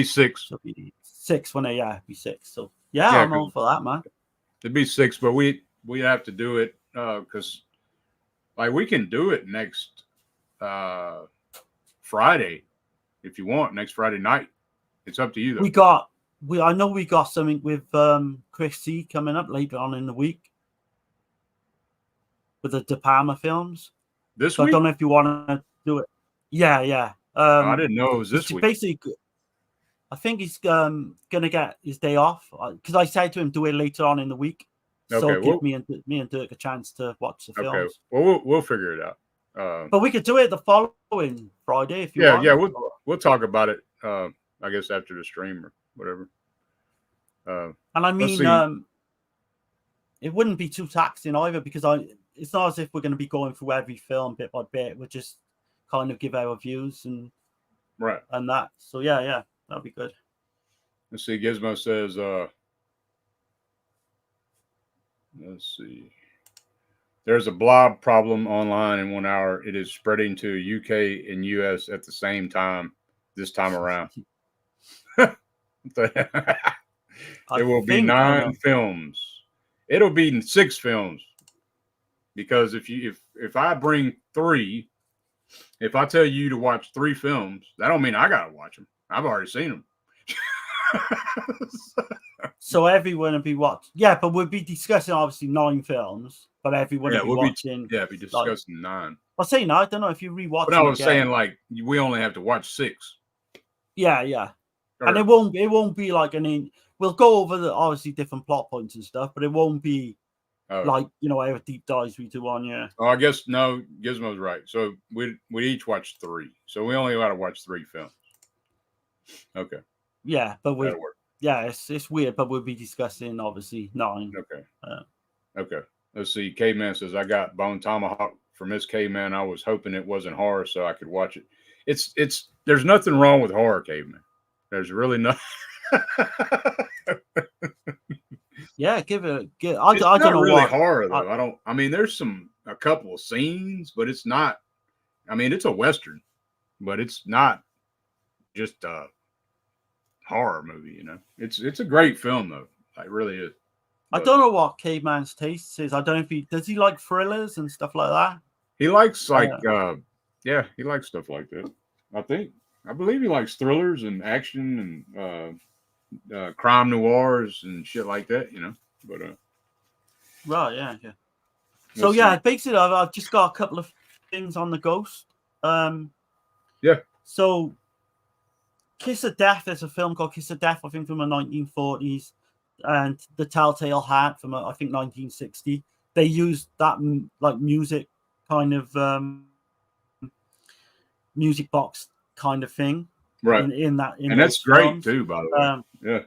6. So it'd be 6 when it'd be 6. So yeah, I'm all for that, man. It'd be 6, but we have to do it because like we can do it next Friday if you want, next Friday night. It's up to you though. I know we got something with Chris C coming up later on in the week with the De Palma films. This week? I don't know if you want to do it. Yeah. I didn't know it was this week. Basically, I think he's gonna get his day off because I said to him do it later on in the week. So give me and Dirk a chance to watch the films. Okay, well we'll figure it out. But we could do it the following Friday if you want. Yeah, we'll talk about it. I guess after the stream or whatever. And I mean, it wouldn't be too taxing either because it's not as if we're going to be going through every film bit by bit. We'll just kind of give our views and that. So yeah, that'd be good. Let's see. Gizmo says, let's see. There's a blob problem online in 1 hour. It is spreading to UK and US at the same time this time around. There will be 9 films. It'll be 6 films. Because if I bring 3, if I tell you to watch 3 films, that don't mean I gotta watch them. I've already seen them. So everyone will be watching. Yeah, but we'll be discussing obviously 9 films, but everyone will be watching. Be discussing 9. I'll say no. I don't know if you rewatch. But I was saying like we only have to watch 6. Yeah. And it won't be like we'll go over the obviously different plot points and stuff, but it won't be like our deep dives we do on. Yeah. Oh, I guess no. Gizmo's right. So we each watch 3. So we only got to watch 3 films. Okay. Yeah, but it's weird, but we'll be discussing obviously 9. Okay. Okay. Let's see. Caveman says I got Bone Tomahawk from Miss Caveman. I was hoping it wasn't horror so I could watch it. It's there's nothing wrong with horror, Caveman. There's really nothing. Yeah, I don't know really what horror though. I mean, there's a couple of scenes, but it's not. I mean, it's a western, but it's not just a horror movie. You know, it's a great film though. It really is. I don't know what Caveman's taste is. I don't know if does he like thrillers and stuff like that. He likes he likes stuff like that. I believe he likes thrillers and action and crime noirs and shit like that, you know. But right, yeah. So basically, I've just got a couple of things on the Ghost. Yeah. So, Kiss of Death. There's a film called Kiss of Death, I think, from the 1940s, and The Telltale Heart from I think 1960. They used that like music kind of music box kind of thing, right? In that, and that's great too, by the way.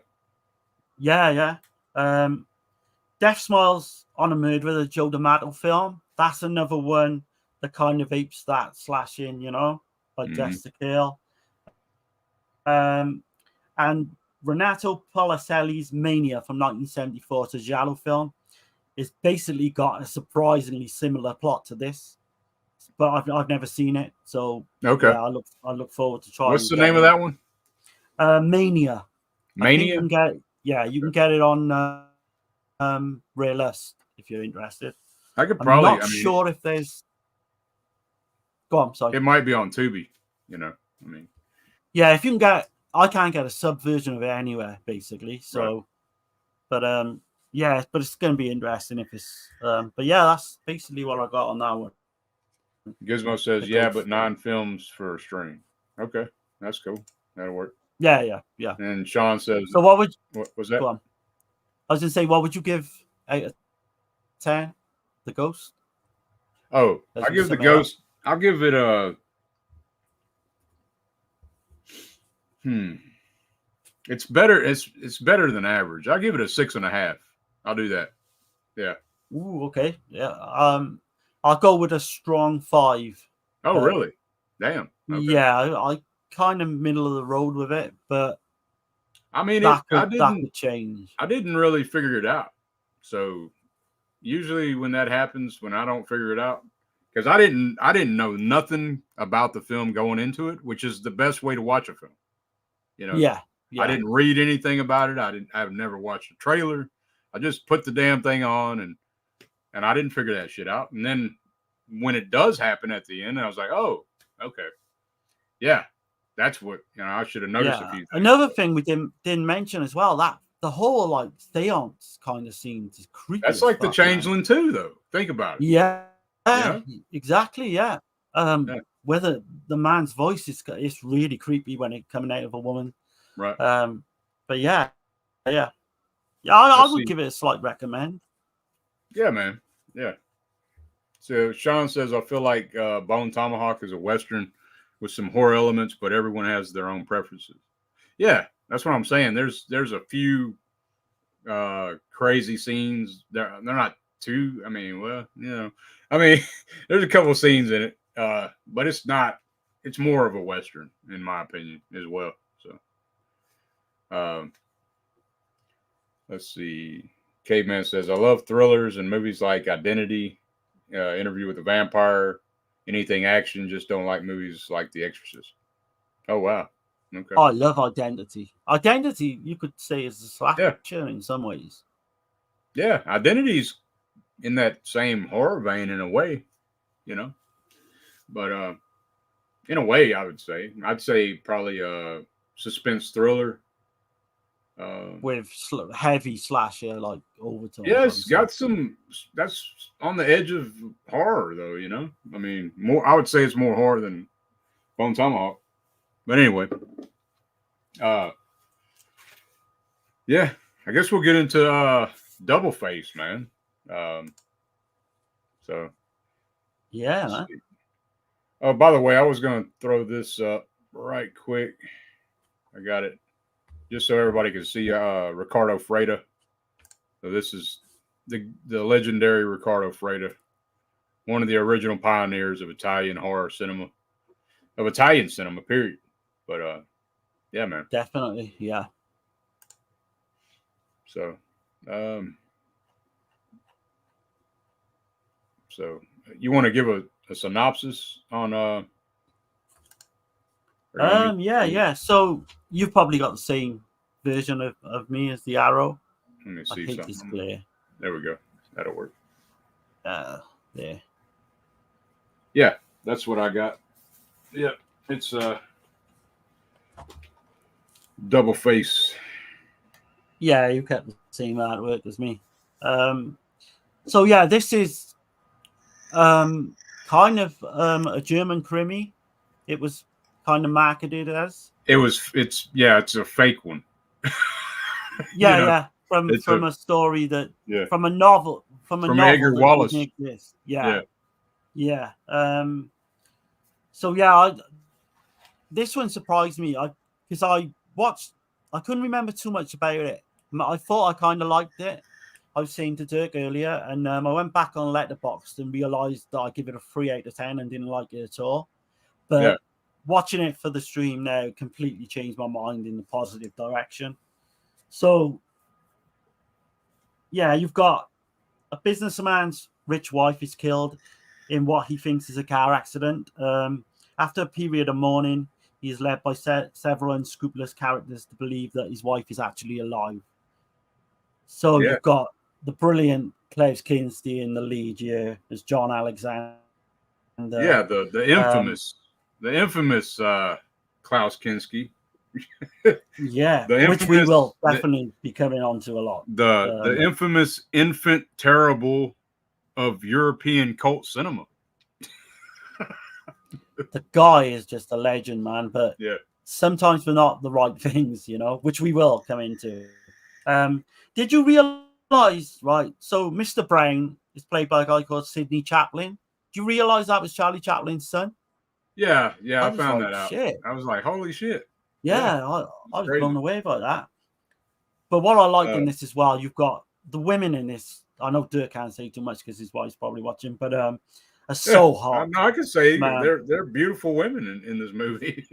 Yeah. Death Smiles on a Murderer, the Joe D'Amato film. That's another one that kind of apes that slashing, you know, like Dress to Kill. And Renato Policelli's Mania from 1974, it's a giallo film. It's basically got a surprisingly similar plot to this, but I've never seen it, so okay. Yeah, I look forward to trying. What's the name of that one? Mania. Mania. You can get it on Rare Lust if you're interested. I could probably. I'm not sure if there's. Go on, sorry. It might be on Tubi. You know, I mean. Yeah, if you can get, I can't get a sub version of it anywhere, basically. So, right. But it's going to be interesting if it's. But yeah, that's basically what I got on that one. Gizmo says, the yeah, ghost. but 9 films for a stream. Okay, that's cool. That'll work. Yeah. And Sean says, So what was that? go on? I was gonna say, what would you give out of 10? The Ghost. Oh, As I we give the sum it up. Ghost. I'll give it a. It's better. It's better than average. I'll give it a 6.5. I'll do that. Yeah. Ooh, okay. Yeah. I'll go with a strong 5. Oh, really? Damn. Okay. Yeah, I kind of middle of the road with it, but I mean, that I could change. I didn't really figure it out. So usually when that happens, when I don't figure it out, because I didn't know nothing about the film going into it, which is the best way to watch a film. You know, Yeah. I didn't read anything about it. I've never watched a trailer. I just put the damn thing on and I didn't figure that shit out. And then when it does happen at the end, I was like, oh, okay. Yeah. That's what, I should have noticed a few things. Another thing we didn't mention as well, that the whole like seance kind of seems is creepy. That's like the Changeling too, though. Think about it. Yeah. Yeah. Exactly. Yeah. Whether the man's voice is really creepy when it's coming out of a woman. Right. But yeah. I would give it a slight recommend. Yeah, man. Yeah. So Sean says, I feel like Bone Tomahawk is a Western with some horror elements, but everyone has their own preferences. Yeah, that's what I'm saying. There's a few crazy scenes. They're not too. I mean, well, there's a couple of scenes in it, but it's not. It's more of a Western, in my opinion, as well. So, let's see. Caveman says, I love thrillers and movies like Identity, Interview with a Vampire, anything action. Just don't like movies like The Exorcist. Oh, wow. Okay. I love Identity. Identity, you could say, is a slasher in some ways. Yeah, Identity's in that same horror vein in a way, But in a way, I'd say probably a suspense thriller. With heavy slasher like overtones. Yeah, it's got some. That's on the edge of horror, though. I mean, more. I would say it's more horror than Bone Tomahawk. But anyway, yeah, I guess we'll get into Double Face, man. So yeah, man. Oh, by the way, I was going to throw this up right quick. I got it. Just so everybody can see Ricardo Freda. So this is the legendary Ricardo Freda, one of the original pioneers of Italian horror cinema, period. But yeah, man. Definitely, yeah. So, you want to give a synopsis on yeah. So you've probably got the same version of me as the arrow. Let me see something. This glare. There we go. That'll work. There. Yeah, that's what I got. Yeah, it's Double Face. Yeah, you kept the same artwork as me. So yeah, this is kind of a German krimi. It was kind of marketed as. It's a fake one. Yeah. From a story that from a novel from Edgar Wallace. Exist. Yeah. So yeah, this one surprised me. Because I couldn't remember too much about it. I thought I kind of liked it. I was saying to Dirk earlier, and I went back on Letterboxd and realized that I give it a 3 out of 10 and didn't like it at all. But watching it for the stream now completely changed my mind in the positive direction. So, yeah, you've got a businessman's rich wife is killed in what he thinks is a car accident. After a period of mourning, he is led by several unscrupulous characters to believe that his wife is actually alive. So you've got the brilliant Claus Kinski in the lead here as John Alexander. Yeah, the infamous Claus Kinski. Which we will definitely be coming on to a lot. The infamous infant terrible of European cult cinema. the guy is just a legend, man. But Yeah. sometimes for not the right things, which we will come into. Did you realize, right? So Mr. Brown is played by a guy called Sidney Chaplin. Do you realize that was Charlie Chaplin's son? Yeah, I I was found like, that out. shit. I was like, holy shit. Yeah, I it's was crazy. blown away by that. But what I like in Uh, this as well, you've got the women in this. I know Dirk can't say too much because his wife's probably watching, but are yeah, so hot, I can say man. they're beautiful women in this movie.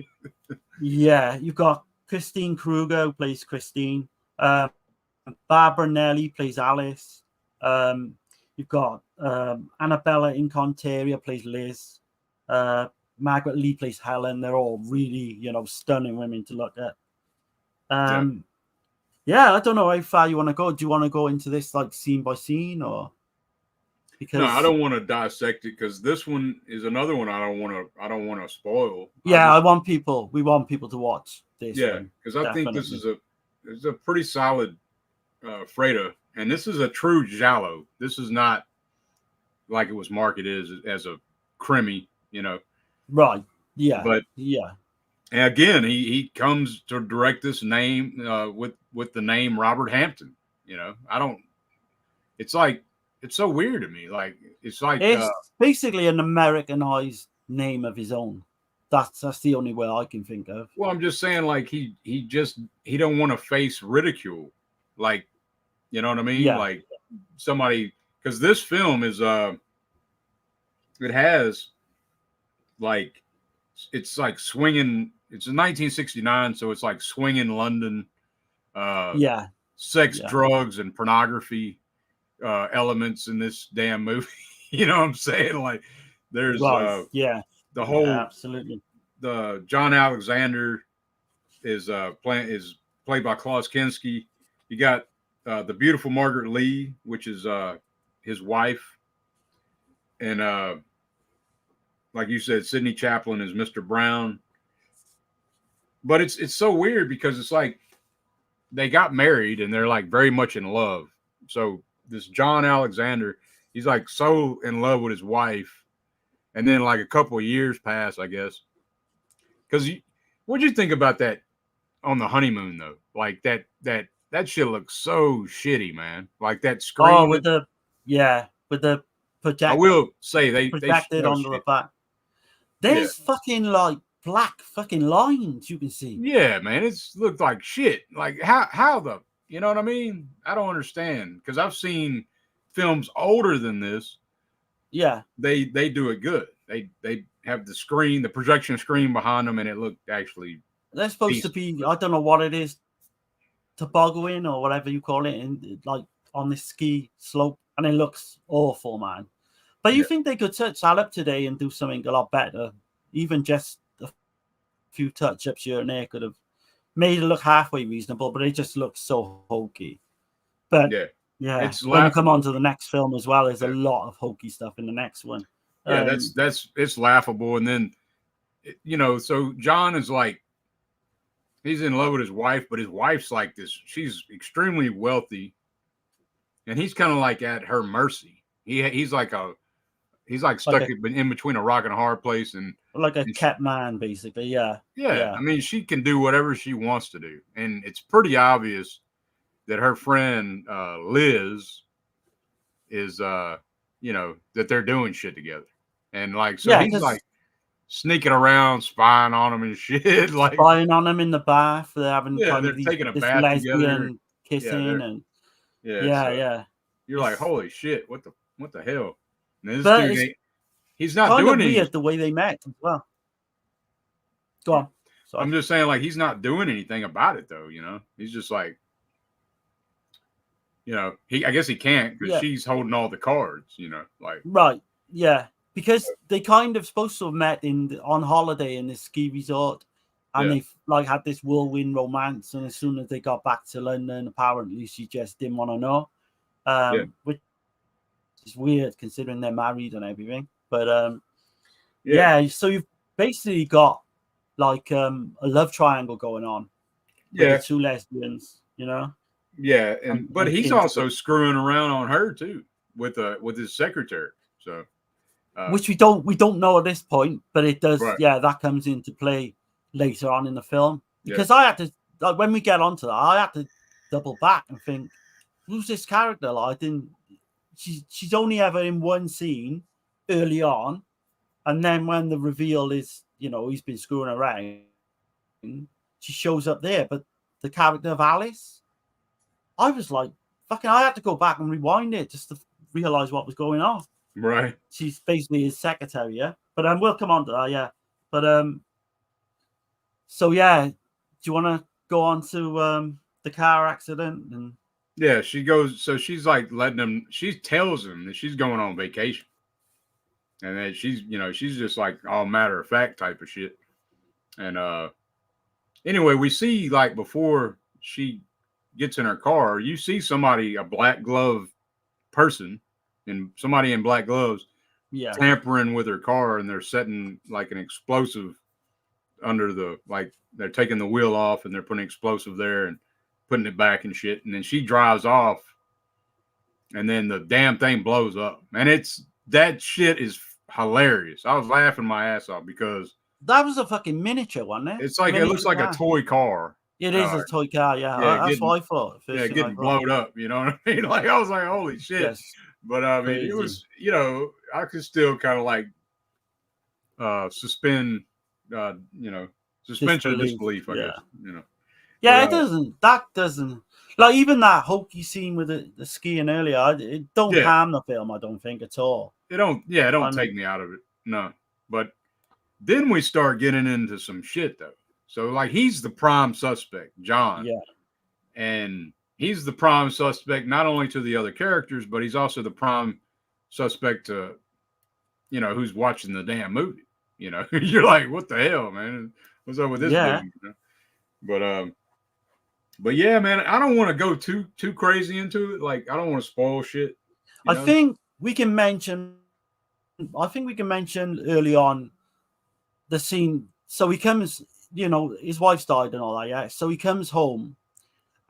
Yeah, you've got Christine Kruger who plays Christine. Barbara Nelly plays Alice. You've got Annabella Inconteria plays Liz. Margaret Lee plays Helen. They're all really, stunning women to look at. Yeah, I don't know how far you want to go. Do you want to go into this like scene by scene, or because No, I don't want to dissect it because this one is another one I don't want to spoil. Yeah, we want people to watch this one. Because I think this is a pretty solid Freda, and this is a true giallo. This is not like it was marketed as a crimi, Right. Yeah. But yeah. And again, he comes to direct this name with the name Robert Hampton. I don't. It's like it's so weird to me. Like it's basically an Americanized name of his own. That's the only way I can think of. Well, I'm just saying, like he don't want to face ridicule, like you know what I mean? Yeah. Like somebody, because this film is it has like it's like swinging. It's in 1969, so it's like swinging London. Sex, drugs, and pornography elements in this damn movie. You know what I'm saying? Like there's the whole absolutely. The John Alexander is played by Claus Kinski. You got the beautiful Margaret Lee, which is his wife, and like you said, Sidney Chaplin is Mr. Brown. But it's so weird because it's like they got married and they're like very much in love. So this John Alexander, he's like so in love with his wife, and then like a couple of years pass, I guess. Because what'd you think about that on the honeymoon though? Like that shit looks so shitty, man. Like that screen. Oh, with the projector. I will say they projected onto the back. There's fucking like black fucking lines you can see. Yeah, man, it's looked like shit. Like how the, you know what I mean? I don't understand because I've seen films older than this. Yeah, they do it good. They have the projection screen behind them, and it looked actually. They're supposed to be. I don't know what it is, tobogganing or whatever you call it, in like on this ski slope, and it looks awful, man. But you think they could touch that up today and do something a lot better? Even just a few touch-ups here and there could have made it look halfway reasonable, but it just looks so hokey. But it's when you come on to the next film as well, there's a lot of hokey stuff in the next one. Yeah, it's laughable. And then, so John is like, he's in love with his wife, but his wife's like this. She's extremely wealthy, and he's kind of like at her mercy. He's like stuck in between a rock and a hard place, and like a kept man, basically. Yeah. I mean, she can do whatever she wants to do, and it's pretty obvious that her friend Liz is, that they're doing shit together, and like so he's like sneaking around, spying on him and shit, like spying on him in the bath. They're having they're taking a bath together, kissing, and you're like, holy shit, what the hell? And this dude, he's not doing anything. Weird the way they met as well. Go on. Sorry. I'm just saying, like, he's not doing anything about it, though. He's just like, I guess he can't because she's holding all the cards. Like right, yeah, because they kind of supposed to have met on holiday in this ski resort, and they like had this whirlwind romance. And as soon as they got back to London, apparently she just didn't want to know, which is weird considering they're married and everything. But so you've basically got like a love triangle going on. Yeah, the two lesbians, Yeah, but he's also screwing around on her too with his secretary. So which we don't know at this point, but it does. Right. Yeah, that comes into play later on in the film, Yeah. because I had to, like, when we get onto that, I had to double back and think, who's this character? Like, I didn't. She's only ever in one scene early on, and then when the reveal is, he's been screwing around, she shows up there. But the character of Alice, I was like, fucking, I had to go back and rewind it just to realize what was going on. Right. She's basically his secretary, yeah. But we'll come on to that, yeah. But so yeah, do you want to go on to the car accident? And yeah, she goes. So she's like letting him. She tells him that she's going on vacation, and then she's just like all matter of fact type of shit. And anyway, we see, like, before she gets in her car, you see somebody, a black glove person, and somebody in black gloves, tampering with her car, and they're setting like an explosive under the, like, they're taking the wheel off and they're putting explosive there and putting it back and shit. And then she drives off, and then the damn thing blows up. And that shit is hilarious. I was laughing my ass off because that was a fucking miniature, wasn't it? It's like, it looks like a toy car. It is a toy car, yeah. That's what I thought. Getting blown up, you know what I mean? Like, I was like, holy shit. Yes. But I mean, it was, I could still kind of like suspension of disbelief, I guess, Yeah, but, that doesn't, like, even that hokey scene with the skiing earlier, it don't harm the film, I don't think, at all. It don't take me out of it, no. But then we start getting into some shit, though. So, like, he's the prime suspect, John. Yeah. And he's the prime suspect not only to the other characters, but he's also the prime suspect to, who's watching the damn movie. You're like, what the hell, man? What's up with this movie? But yeah, man, I don't want to go too crazy into it. Like, I don't want to spoil shit. I think we can mention early on the scene. So he comes, his wife's died and all that, yeah. So he comes home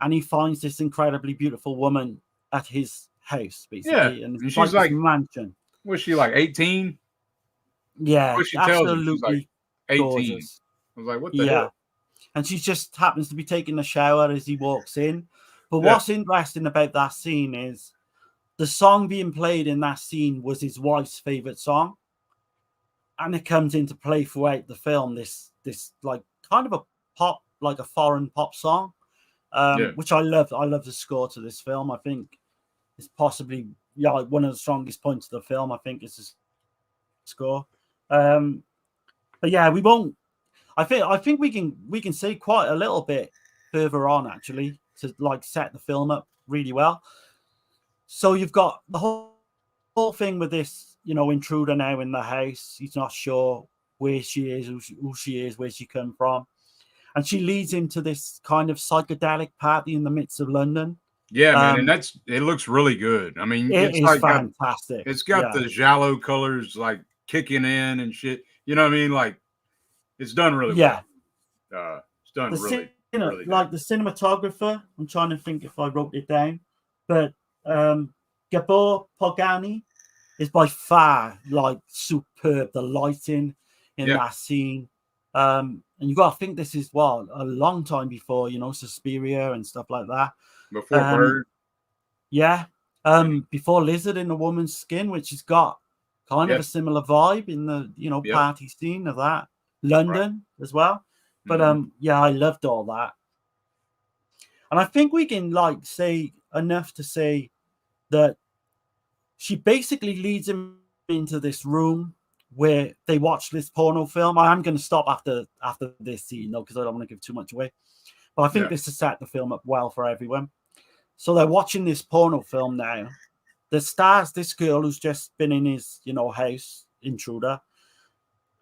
and he finds this incredibly beautiful woman at his house, basically. Yeah. And she's like, mansion. Was she like 18? Yeah, she tells him absolutely like 18. gorgeous. I was like, what the hell? And she just happens to be taking a shower as he walks in. But what's interesting about that scene is the song being played in that scene was his wife's favorite song. And it comes into play throughout the film, this like kind of a pop, like a foreign pop song, which I love. I love the score to this film. I think it's possibly one of the strongest points of the film. I think it's the score. But yeah, we won't. I think we can say quite a little bit further on, actually, to like set the film up really well. So you've got the whole thing with this, intruder now in the house. He's not sure where she is, who she is, where she come from. And she leads him to this kind of psychedelic party in the midst of London. Yeah, man, and it looks really good. I mean, it's like fantastic. It's got the giallo colors like kicking in and shit. You know what I mean? Like, it's done really well. It's done really good. Like the cinematographer, I'm trying to think if I wrote it down, but Gabor Pogani is by far like superb. The lighting in that scene. And you got to think this is a long time before, Suspiria and stuff like that. Before Bird. Yeah. Before Lizard in a Woman's Skin, which has got kind of a similar vibe in the, party scene of that. London as well. But I loved all that. And I think we can say enough to say that she basically leads him into this room where they watch this porno film. I am going to stop after this scene, though, because I don't want to give too much away. But I think this has set the film up well for everyone. So they're watching this porno film now. The stars this girl who's just been in his, house, intruder,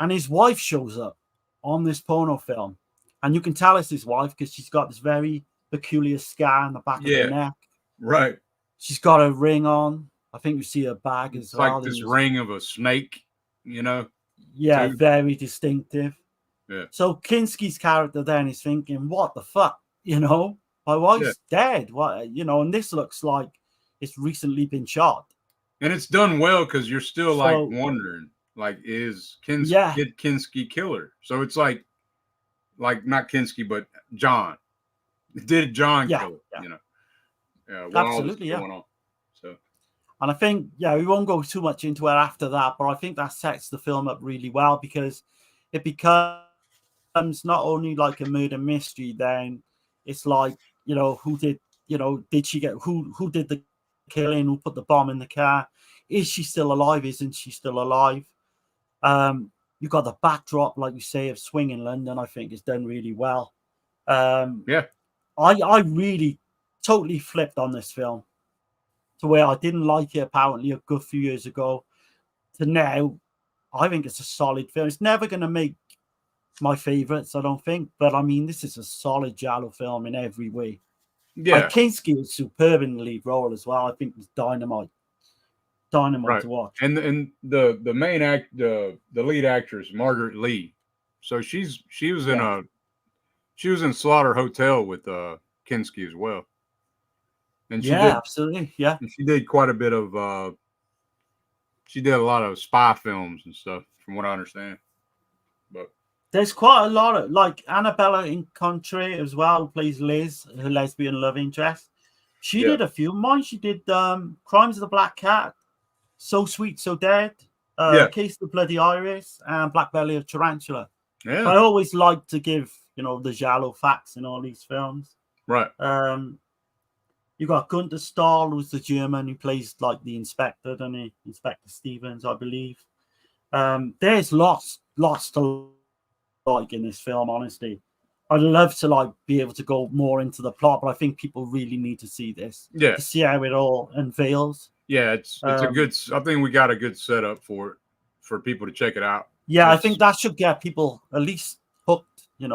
and his wife shows up on this porno film. And you can tell it's his wife because she's got this very peculiar scar on the back of her neck. Right. She's got a ring on. I think you see her bag as well. Like this ring of a snake, Yeah, too. Very distinctive. Yeah. So Kinski's character then is thinking, what the fuck? My wife's dead. What, and this looks like it's recently been shot. And it's done well because you're still like So wondering, like, yeah, did Kinski kill her? So it's like not Kinski, but John. Did John yeah, kill her? yeah, You know, while all this is absolutely, yeah. going on. So And I think, yeah, we won't go too much into it after that, but I think that sets the film up really well because it becomes not only like a murder mystery, then it's like, who did, did she get, who did the killing, who put the bomb in the car? Is she still alive? Isn't she still alive? You've got the backdrop, like you say, of swinging London, I think is done really well. yeah, I really totally flipped on this film to where I didn't like it apparently a good few years ago to now. I think it's a solid film. It's never going to make my favorites, I don't think, but I mean, this is a solid Giallo film in every way. yeah, Kinski was superb in the lead role as well. I think it was dynamite right. to watch. And the main the lead actress Margaret Lee. So she was Yeah, in Slaughter Hotel with Kinski as well, and yeah, absolutely, yeah. she did quite a bit of she did a lot of spy films and stuff, from what I understand. But There's quite a lot of like Annabella Incontre as well, who plays Liz, her lesbian love interest. She yeah, did a few. Mine, she did Crimes of the Black Cat, So Sweet, So Dead, yeah, Case of the Bloody Iris, and Black Belly of Tarantula. So yeah, I always like to give, the Giallo facts in all these films. right, You got Gunter Stahl, who's the German who plays like the inspector, doesn't he? Inspector Stevens, I believe. There's lots to like in this film, honestly. I'd love to like be able to go more into the plot, but I think people really need to see this yeah, to see how it all unveils. yeah. It's a good. I think we got a good setup for it for people to check it out. Yeah, I think It's that should get people at least hooked, in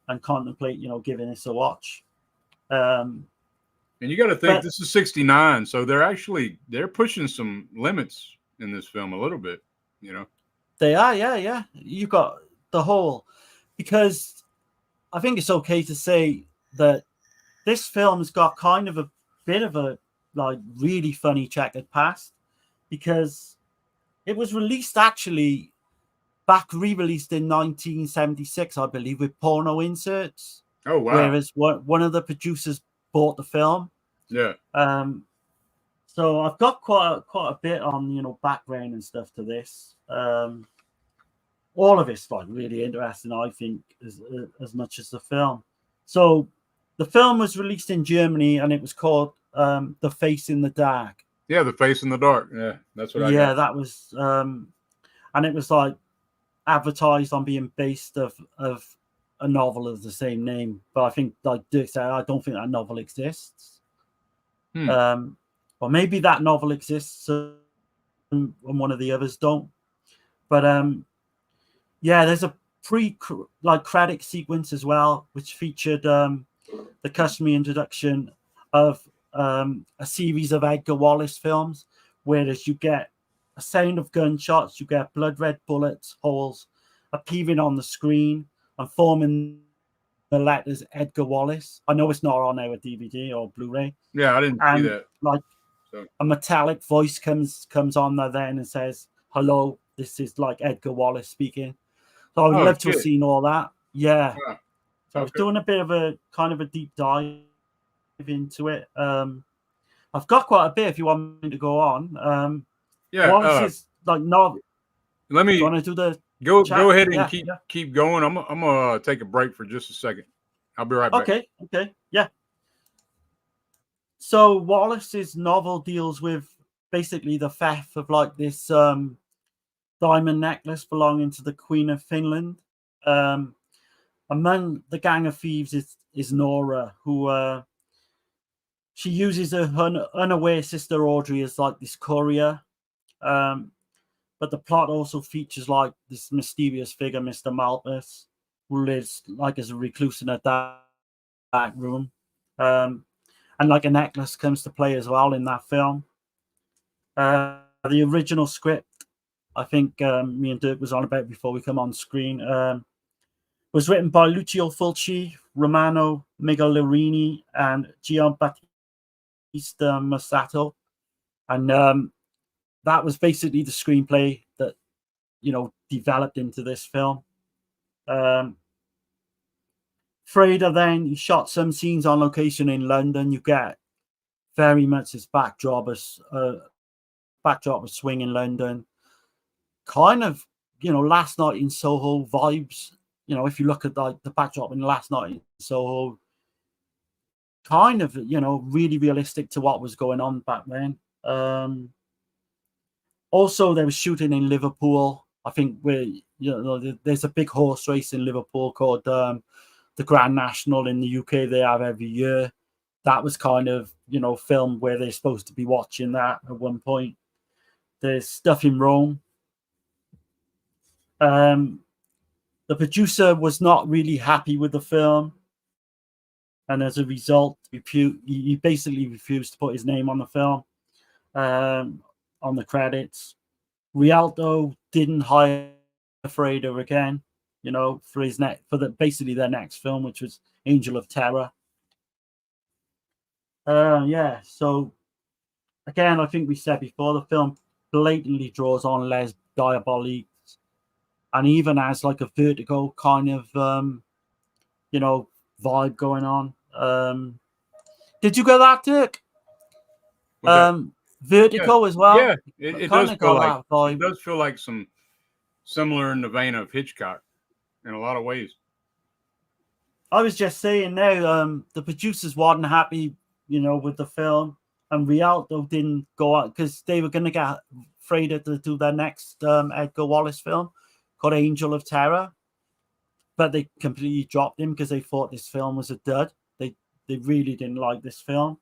and contemplate, giving this a watch. Um, and you got to think but this is '69, so they're pushing some limits in this film a little bit. You know, they are, yeah, yeah. You got the whole, because I think it's okay to say that this film's got kind of a bit of a like really funny checkered past because it was released actually re-released in 1976, I believe, with porno inserts. oh wow, Whereas one of the producers bought the film. yeah, So I've got quite a bit on background and stuff to this. All of it's like really interesting, I think, as much as the film. So the film was released in Germany and it was called The Face in the Dark. yeah. The Face in the Dark, yeah, that's what I Yeah, got. that was and it was like advertised on being based of a novel of the same name. But I think like Dirk said, I don't think that novel exists. Hmm. Or maybe that novel exists and one of the others don't. But yeah, there's a credit sequence as well, which featured the customary introduction of a series of Edgar Wallace films, whereas you get a sound of gunshots, you get blood red bullets holes appearing on the screen and forming the letters Edgar Wallace. I know it's not on our DVD or Blu-ray, Yeah, I didn't see and that. like So a metallic voice comes on there then and says, "Hello, this is like Edgar Wallace speaking." So I would oh love to have shit, seen all that. Yeah. wow. So I was Okay, doing a bit of a kind of a deep dive into it. I've got quite a bit if you want me to go on. yeah. Wallace is like no. Let Do you me want to do the go chat? ahead and Yeah, yeah. keep going. I'm gonna take a break for just a second. I'll be right back. Okay, yeah. So Wallace's novel deals with basically the theft of like this diamond necklace belonging to the Queen of Finland. Among the gang of thieves is Nora, who she uses her unaware sister Audrey as like this courier. But the plot also features like this mysterious figure, Mr. Malthus, who lives like as a recluse in a dark room. And like a necklace comes to play as well in that film. The original script, I think me and Dirk was on about before we come on screen, was written by Lucio Fulci, Romano Migliorini, and Giambattista Massato. And that was basically the screenplay that, you know, developed into this film. Freda then, he shot some scenes on location in London. You get very much this backdrop of swing in London. Kind of, you know, Last Night in Soho vibes. You know, if you look at the backdrop in Last Night in Soho, kind of, you know, really realistic to what was going on back then. Also, they were shooting in Liverpool. I think there's a big horse race in Liverpool called the Grand National in the UK. They have every year. That was kind of, you know, filmed where they're supposed to be watching that at one point. There's stuff in Rome. The producer was not really happy with the film, and as a result, he basically refused to put his name on the film, on the credits. Rialto didn't hire Freda again, you know, for basically their next film, which was Angel of Terror. Yeah, so again, I think we said before, the film blatantly draws on Les Diaboliques, and even has like a Vertigo kind of, you know, vibe going on. Did you get that, Dirk? Vertigo as well. Yeah, it does feel like it does feel like some similar in the vein of Hitchcock in a lot of ways. I was just saying now, the producers weren't happy, you know, with the film, and Rialto didn't go out because they were going to get Freda to do their next Edgar Wallace film called Angel of Terror, but they completely dropped him because they thought this film was a dud. They really didn't like this film.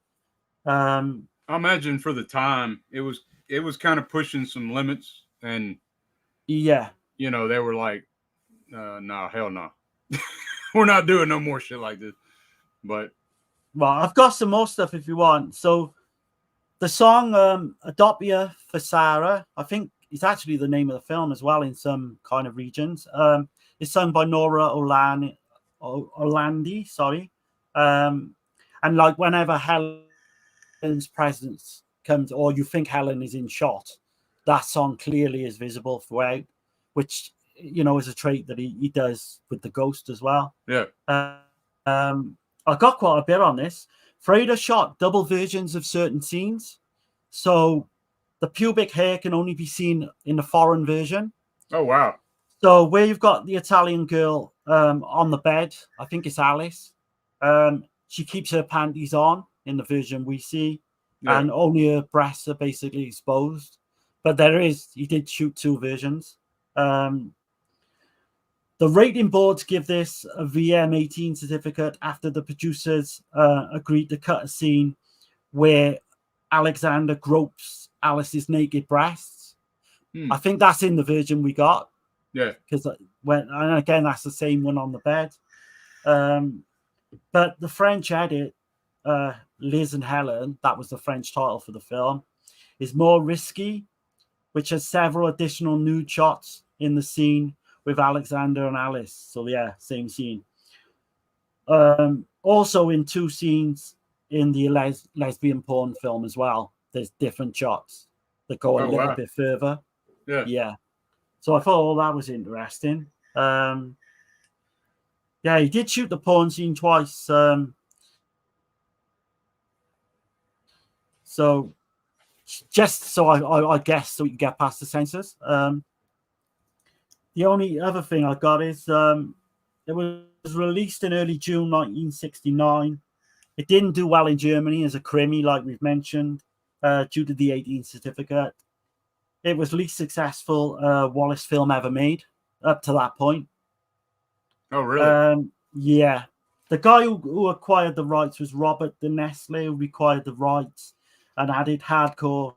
I imagine for the time it was kind of pushing some limits, and yeah, you know, they were like, no, hell no. We're not doing no more shit like this. But well, I've got some more stuff if you want. So the song Adopia for Sarah, I think it's actually the name of the film as well in some kind of regions. It's sung by Nora Orlandi, sorry. And like whenever Helen's presence comes, or you think Helen is in shot, that song clearly is visible throughout, which, you know, is a trait that he does with the ghost as well. Yeah. I got quite a bit on this. Freda shot double versions of certain scenes, so the pubic hair can only be seen in the foreign version. Oh wow! So where you've got the Italian girl on the bed, I think it's Alice. She keeps her panties on in the version we see, and only her breasts are basically exposed. But he did shoot two versions. The rating boards give this a VM18 certificate after the producers agreed to cut a scene where Alexander gropes Alice's naked breasts. I think that's in the version we got. Yeah. Because and again, that's the same one on the bed. But the French edit, Liz and Helen, that was the French title for the film, is more risky, which has several additional nude shots in the scene with Alexander and Alice. So yeah, same scene. Also in two scenes in the lesbian porn film as well, there's different shots that go a little bit further. Yeah. So I thought all that was interesting. Yeah, he did shoot the porn scene twice. So just so I guess so we can get past the censors. The only other thing I got is it was released in early June 1969. It didn't do well in Germany as a crimmy, like we've mentioned, due to the 18 certificate. It was least successful Wallace film ever made up to that point. Oh, really? Yeah. The guy who acquired the rights was Robert de Nestle, who acquired the rights and added hardcore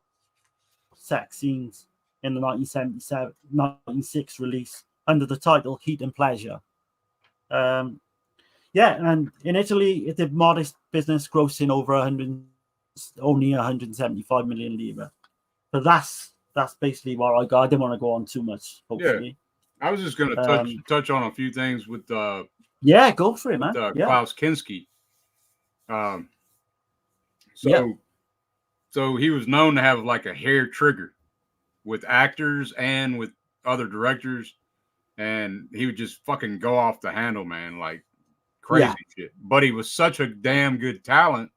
sex scenes in the 1996 release under the title Heat and Pleasure. Yeah, and in Italy, it did modest business, grossing over only 175 million lira. But that's basically what I got. I didn't want to go on too much, hopefully. Yeah. I was just going to touch on a few things with yeah, go for it, man. Claus Kinski. So he was known to have like a hair trigger. with actors and with other directors, and he would just fucking go off the handle, man, like crazy shit. But he was such a damn good talent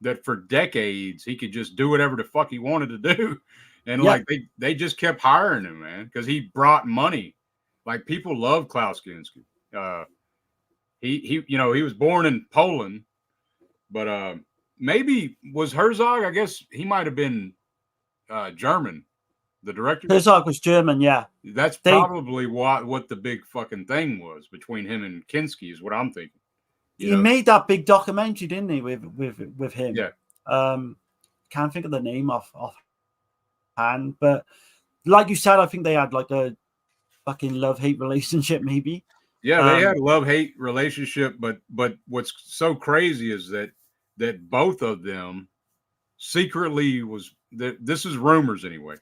that for decades he could just do whatever the fuck he wanted to do. And like they just kept hiring him, man, because he brought money. Like people love Klaus Kinski. He you know, he was born in Poland, but maybe was Herzog, I guess he might have been German, the director. Herzog was German, yeah. That's probably what the big fucking thing was between him and Kinski, is what I'm thinking. He made that big documentary, didn't he, with him? Yeah. Can't think of the name off hand, but like you said, I think they had like a fucking love-hate relationship, maybe. Yeah, they had a love-hate relationship, but what's so crazy is that both of them secretly this is rumors anyway,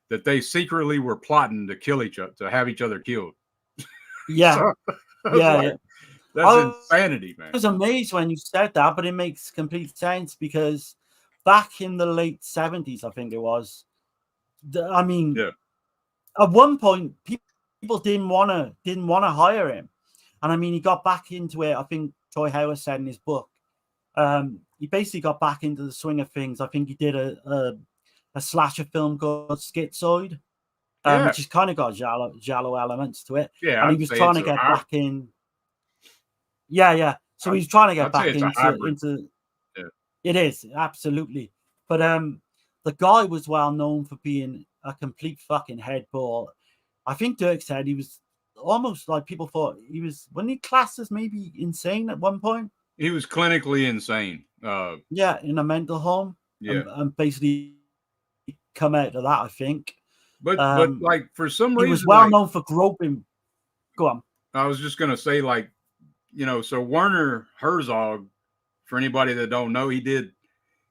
that they secretly were plotting to kill each other, to have each other killed. Yeah. That's insanity, man. I was amazed when you said that, but it makes complete sense because back in the late 70s, I think it was. I mean, at one point, people didn't want to hire him, and I mean, he got back into it. I think Troy Howard said in his book, he basically got back into the swing of things. I think he did a slasher film called Schizoid, which has kind of got giallo elements to it. Yeah, and he was trying to get back in. Yeah. So he's trying to get back into. Yeah. It is absolutely, but the guy was well known for being a complete fucking headball. I think Dirk said he was almost like people thought he was. Wasn't he classed as maybe insane at one point? He was clinically insane. In a mental home. Yeah, and basically come out of that, I think. But like for some reason, he was well known for groping. Go on. I was just gonna say, like, you know, so Werner Herzog, for anybody that don't know, he did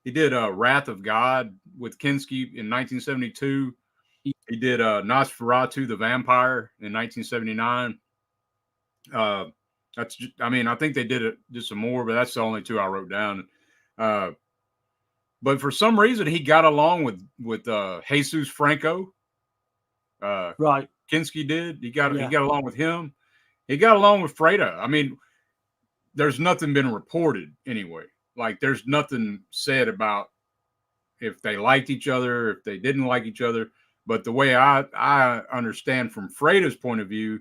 Wrath of God with Kinski in 1972. He did Nosferatu the Vampire in 1979. That's just, I mean, I think they did some more, but that's the only two I wrote down. But for some reason, he got along with Jesus Franco. Right. Kinski did. He got along with him. He got along with Freda. I mean, there's nothing been reported anyway. Like, there's nothing said about if they liked each other, if they didn't like each other. But the way I understand from Freda's point of view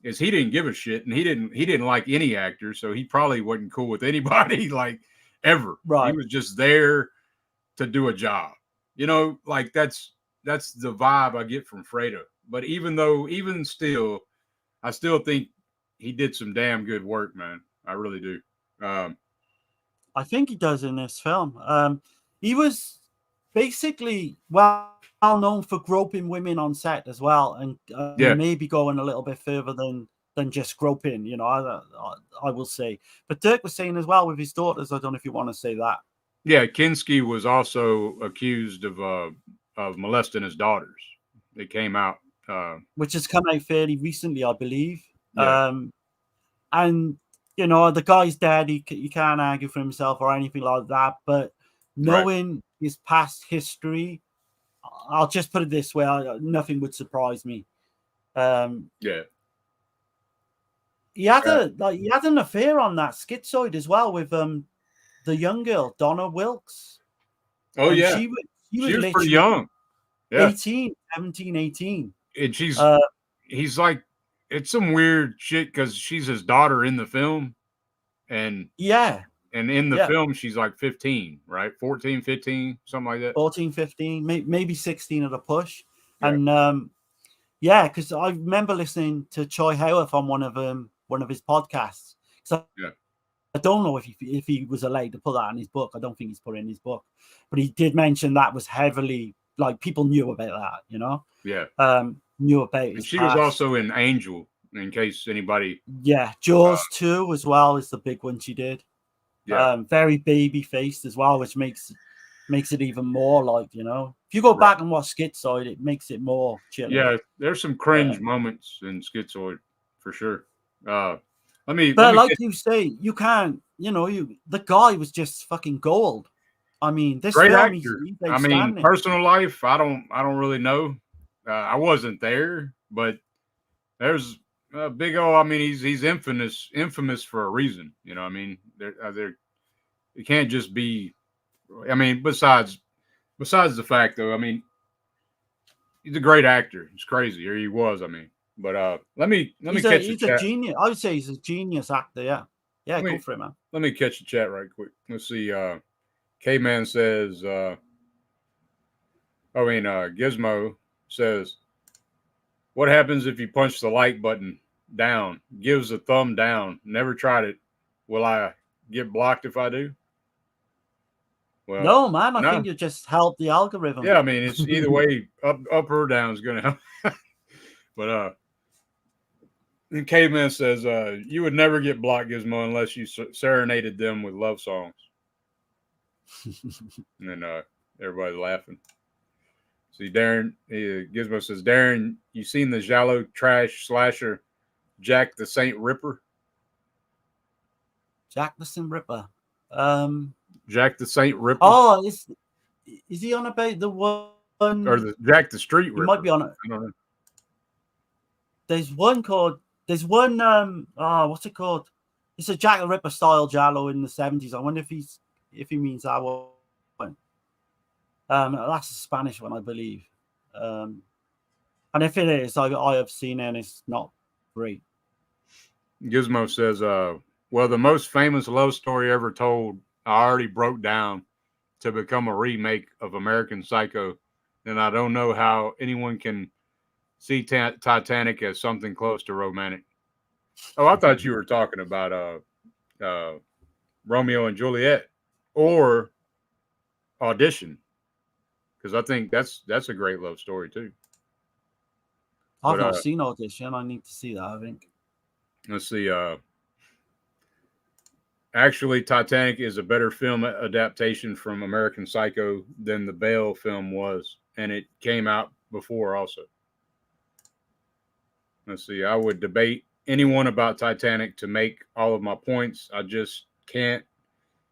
is he didn't give a shit, and he didn't like any actor, so he probably wasn't cool with anybody, like, ever. Right. He was just there to do a job. You know, like that's the vibe I get from Freda. But even still, I still think he did some damn good work, man. I really do. I think he does in this film. He was basically well known for groping women on set as well, and maybe going a little bit further than just groping. You know, I will say. But Dirk was saying as well with his daughters. I don't know if you want to say that. Yeah, Kinski was also accused of molesting his daughters. It came out, which has come out fairly recently, I believe. Yeah. And you know, the guy's dead. He can't argue for himself or anything like that. But knowing his past history, I'll just put it this way: nothing would surprise me. Yeah. He had an affair on that Schizoid as well with the young girl Donna Wilkes. Oh, and yeah, she was pretty young. Yeah. 17, 18. And he's like, it's some weird shit because she's his daughter in the film. And in the film, she's like 15, right? 14, 15, something like that. 14, 15, maybe 16 at a push. Yeah. And because I remember listening to Troy Howard on one of his podcasts. So I don't know if he was allowed to put that in his book. I don't think he's put it in his book. But he did mention that was heavily, like, people knew about that, you know? Yeah. Knew about it. And she was also in Angel, in case anybody. Yeah. Jaws 2 as well is the big one she did. Yeah. Very baby faced as well, which makes it even more like, you know. If you go back and watch Schizoid, it makes it more chilling. Yeah, there's some cringe moments in Schizoid for sure. But like you say, you can't, you know, the guy was just fucking gold. I mean, this Great film, actor. he's I mean, outstanding. personal life, I don't really know. I wasn't there, but there's a big old. I mean, he's infamous for a reason. You know, I mean, there it can't just be. I mean, besides the fact though, I mean, he's a great actor. It's crazy, or he was. I mean, but let me catch the He's a chat. genius. I would say he's a genius actor. Yeah, yeah, go for it, man. Let me catch the chat right quick. Let's see. K-Man says. Gizmo says, "What happens if you punch the like button down? Gives a thumb down. Never tried it. Will I get blocked if I do?" Well, No, man. I no. think you just help the algorithm. Yeah, I mean, it's either way, up or down is gonna help. But and Caveman says, "You would never get blocked, Gizmo, unless you serenaded them with love songs." And then everybody's laughing. See, Darren, Gizmo says, "Darren, you seen the Giallo trash slasher Jack the Saint Ripper?" Jack the Saint Ripper. Jack the Saint Ripper. Oh, is he on about the one or the Jack the Street Ripper? He might be on it. I don't know. There's one what's it called? It's a Jack the Ripper style Giallo in the 70s. I wonder if he means that one. That's a Spanish one, I believe. And if it is, I have seen it and it's not great. Gizmo says, well, the most famous love story ever told, I already broke down to become a remake of American Psycho, and I don't know how anyone can see Titanic as something close to romantic. Oh, I thought you were talking about Romeo and Juliet or Audition, because I think that's a great love story too. I've not seen Audition. I need to see that, I think. Let's see. Actually, Titanic is a better film adaptation from American Psycho than the Bale film was, and it came out before also. Let's see. I would debate anyone about Titanic to make all of my points. I just can't.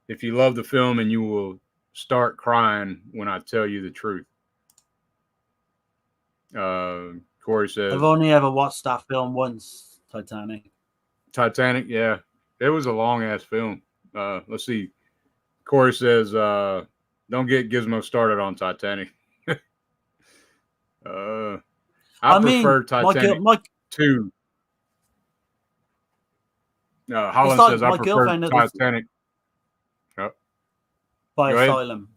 If you love the film, and you will start crying when I tell you the truth. Corey says, I've only ever watched that film once, Titanic. Titanic, yeah. It was a long-ass film. Let's see. Corey says, don't get Gizmo started on Titanic. I prefer Titanic 2. Holland says, I prefer Titanic. By Asylum.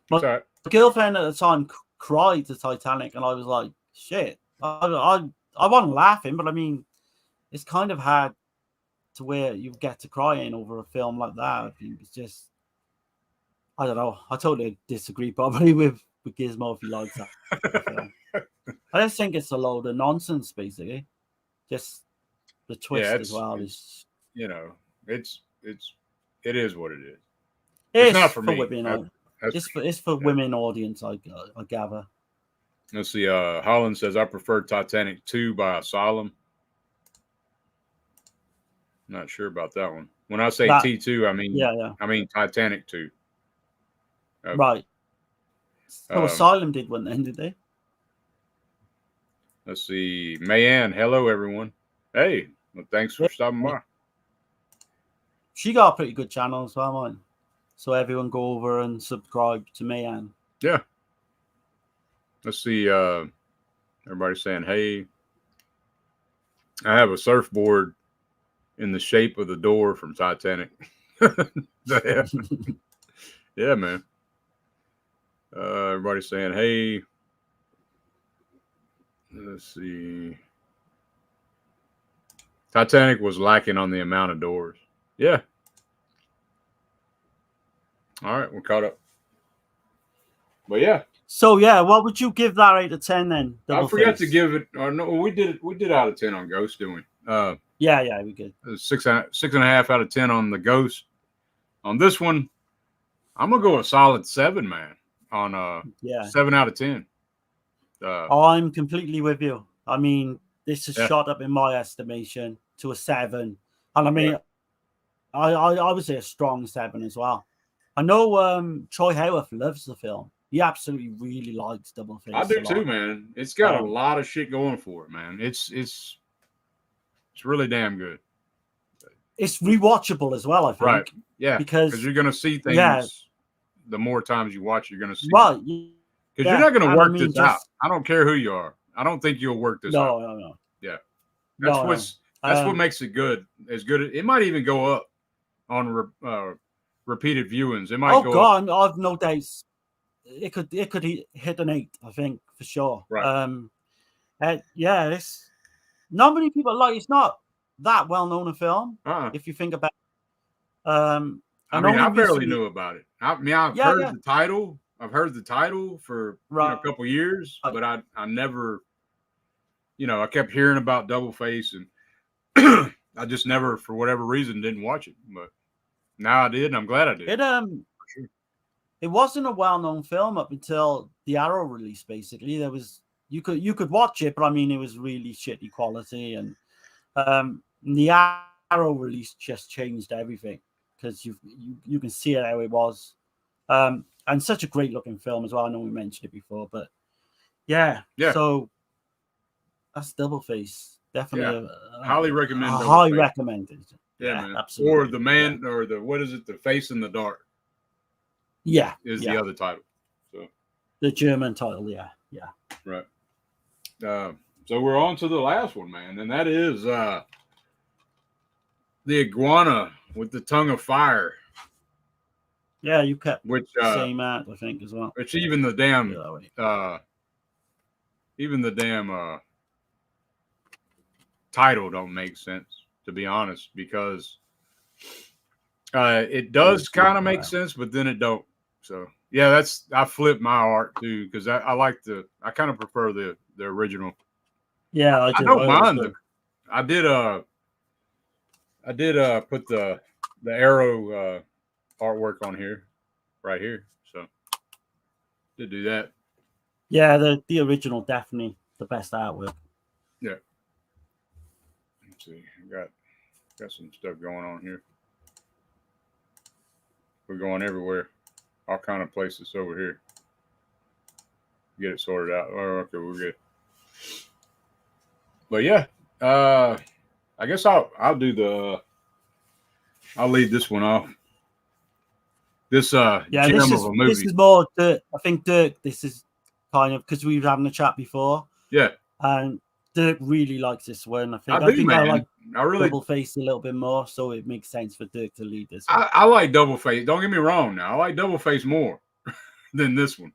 My girlfriend at the time cried to Titanic, and I was like, shit. I wasn't laughing, but I mean, it's kind of hard to where you get to crying over a film like that. I think it's just, I don't know. I totally disagree probably with Gizmo if he likes that film. I just think it's a load of nonsense, basically. Just the twist as well is, you know, it is what it is. It's not for me. women. It's for women audience, I gather. Let's see. Holland says, I prefer Titanic 2 by Asylum. Not sure about that one. When I say T2, I mean I mean Titanic 2. Right. So Asylum did one then, did they? Let's see. Mayanne, hello everyone. Hey, well, thanks for stopping by. She got a pretty good channel as well, man. So everyone go over and subscribe to Mayanne. Yeah. Let's see. Everybody's saying, hey. I have a surfboard in the shape of the door from Titanic. Yeah, man. Everybody's saying, hey. Let's see. Titanic was lacking on the amount of doors. Yeah. All right, we're caught up. But yeah. So yeah, what would you give that out of 10 then? I forgot to give it. Or no, we did out of 10 on Ghost, didn't we? Yeah, we did. 6.5 out of 10 on the Ghost. On this one, I'm gonna go a solid 7, man. On 7 out of 10. I'm completely with you. I mean, this has shot up in my estimation to a 7, and I mean, I would say a strong 7 as well. I know Troy Howarth loves the film. He absolutely really likes Double I Face do a too, lot. man. It's got a Um, lot of shit going for it, man. It's really damn good. it's rewatchable as well, I Right. think, Yeah. Because because you're gonna see yeah, things the more times you watch, you're gonna see right, because you're yeah, not gonna and I work mean this out. just I don't care who you are. I don't think you'll work this out. no, Yeah. no, no. That's what makes it good. As good it might even go up on repeated viewings. It might Oh go up. God, I've no doubts. It could hit an 8, I think, for sure. Right. Yeah, it's not many people like. It's not that well known a film if you think about. I And mean, only I barely recently. knew about it. I mean, I've Yeah, heard yeah, the title. I've heard the title for right. a couple years, but I never, I kept hearing about Double Face, and I just never, for whatever reason, didn't watch it. But now I did, and I'm glad I did. It it wasn't a well known film up until the Arrow release. Basically, there was you could watch it, but I mean, it was really shitty quality, and the Arrow release just changed everything because you can see it how it was. And such a great looking film as well. I know we mentioned it before, but yeah. So that's Double Face. Definitely highly recommend Double high Face. recommended. Yeah, man. Absolutely. Or the man, or the what is it? The Face in the Dark. Yeah, is the other title. So the German title. Yeah. Right. So we're on to the last one, man, and that is the Iguana with the Tongue of Fire. Yeah, you kept which same out, I think, as well. Which even the damn title don't make sense, to be honest, because it does kind of make sense, but then it don't. So yeah, I flipped my art too, because I kind of prefer the original. Yeah, I don't mind I did put the arrow artwork on here, right here. So did do that. Yeah, the original definitely the best artwork. Yeah. Let's see. I got some stuff going on here. We're going everywhere, all kind of places over here. Get it sorted out. Oh, okay, we're good. But yeah, I guess I'll do I'll lead this one off. This gem of a movie. This is more Dirk. I think Dirk. This is kind of because we were having a chat before. Yeah. And Dirk really likes this one. I like Double Face a little bit more, so it makes sense for Dirk to lead this one. I like Double Face. Don't get me wrong. Now I like Double Face more than this one.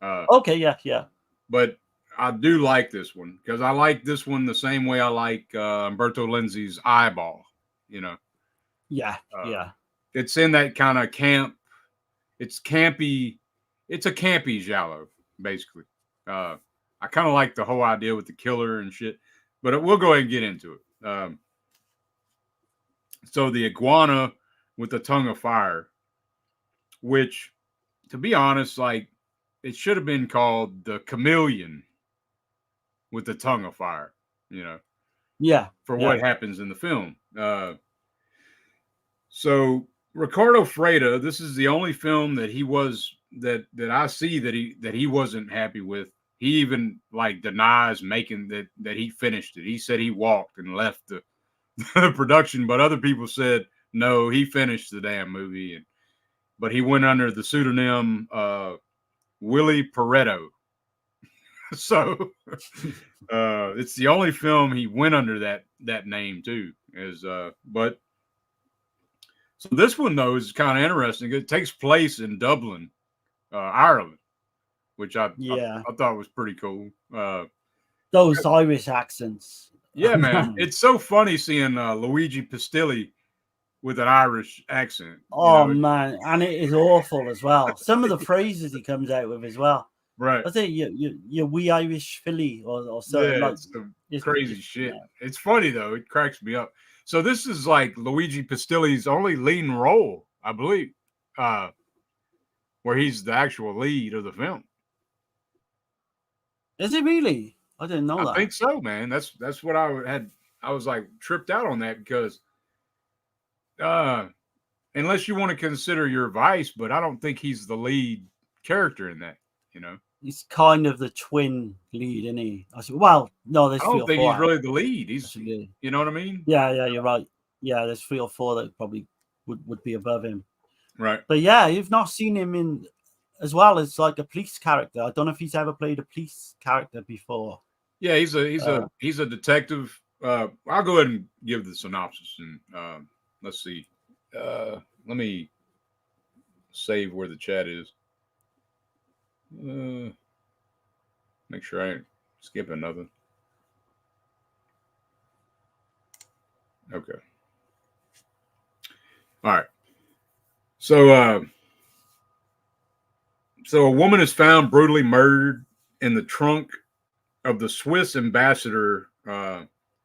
Okay, yeah. But I do like this one because I like this one the same way I like Umberto Lenzi's Eyeball. Yeah. It's in that kind of camp. It's campy. It's a campy giallo, basically. I kind of like the whole idea with the killer and shit, but we'll go ahead and get into it. So the Iguana with the Tongue of Fire, which, to be honest, like it should have been called the Chameleon with the Tongue of Fire. Yeah. For what happens in the film. So Ricardo Freda, this is the only film that he was that I see that he wasn't happy with. He even like denies making that he finished it. He said he walked and left the production, but other people said no, he finished the damn movie. But he went under the pseudonym Willie Pareto. So it's the only film he went under that name too. But so this one though is kind of interesting. It takes place in Dublin, Ireland, which I thought was pretty cool. Those Irish accents. Yeah, man, it's so funny seeing Luigi Pistilli with an Irish accent. Oh man, and it is awful as well. Some of the phrases he comes out with as well. Right. I think you wee Irish filly or something like it's crazy shit. It's funny though. It cracks me up. So this is like Luigi Pistilli's only leading role, I believe, where he's the actual lead of the film. Is it really? I didn't know that. I think so, man. That's what I had. I was like tripped out on that because, unless you want to consider your Vice, but I don't think he's the lead character in that. You know, He's kind of the twin lead, isn't he? I said, well, no, there's I 3 don't or think 4. he's really the lead. He's, Actually. you know what I mean? Yeah, you're right. Yeah, there's 3 or 4 that probably would be above him. Right. But yeah, you've not seen him in as well as like a police character. I don't know if he's ever played a police character before. Yeah, he's a detective. I'll go ahead and give the synopsis, and let's see. Let me save where the chat is. Make sure I skip another. Okay. All right. So a woman is found brutally murdered in the trunk of the Swiss ambassador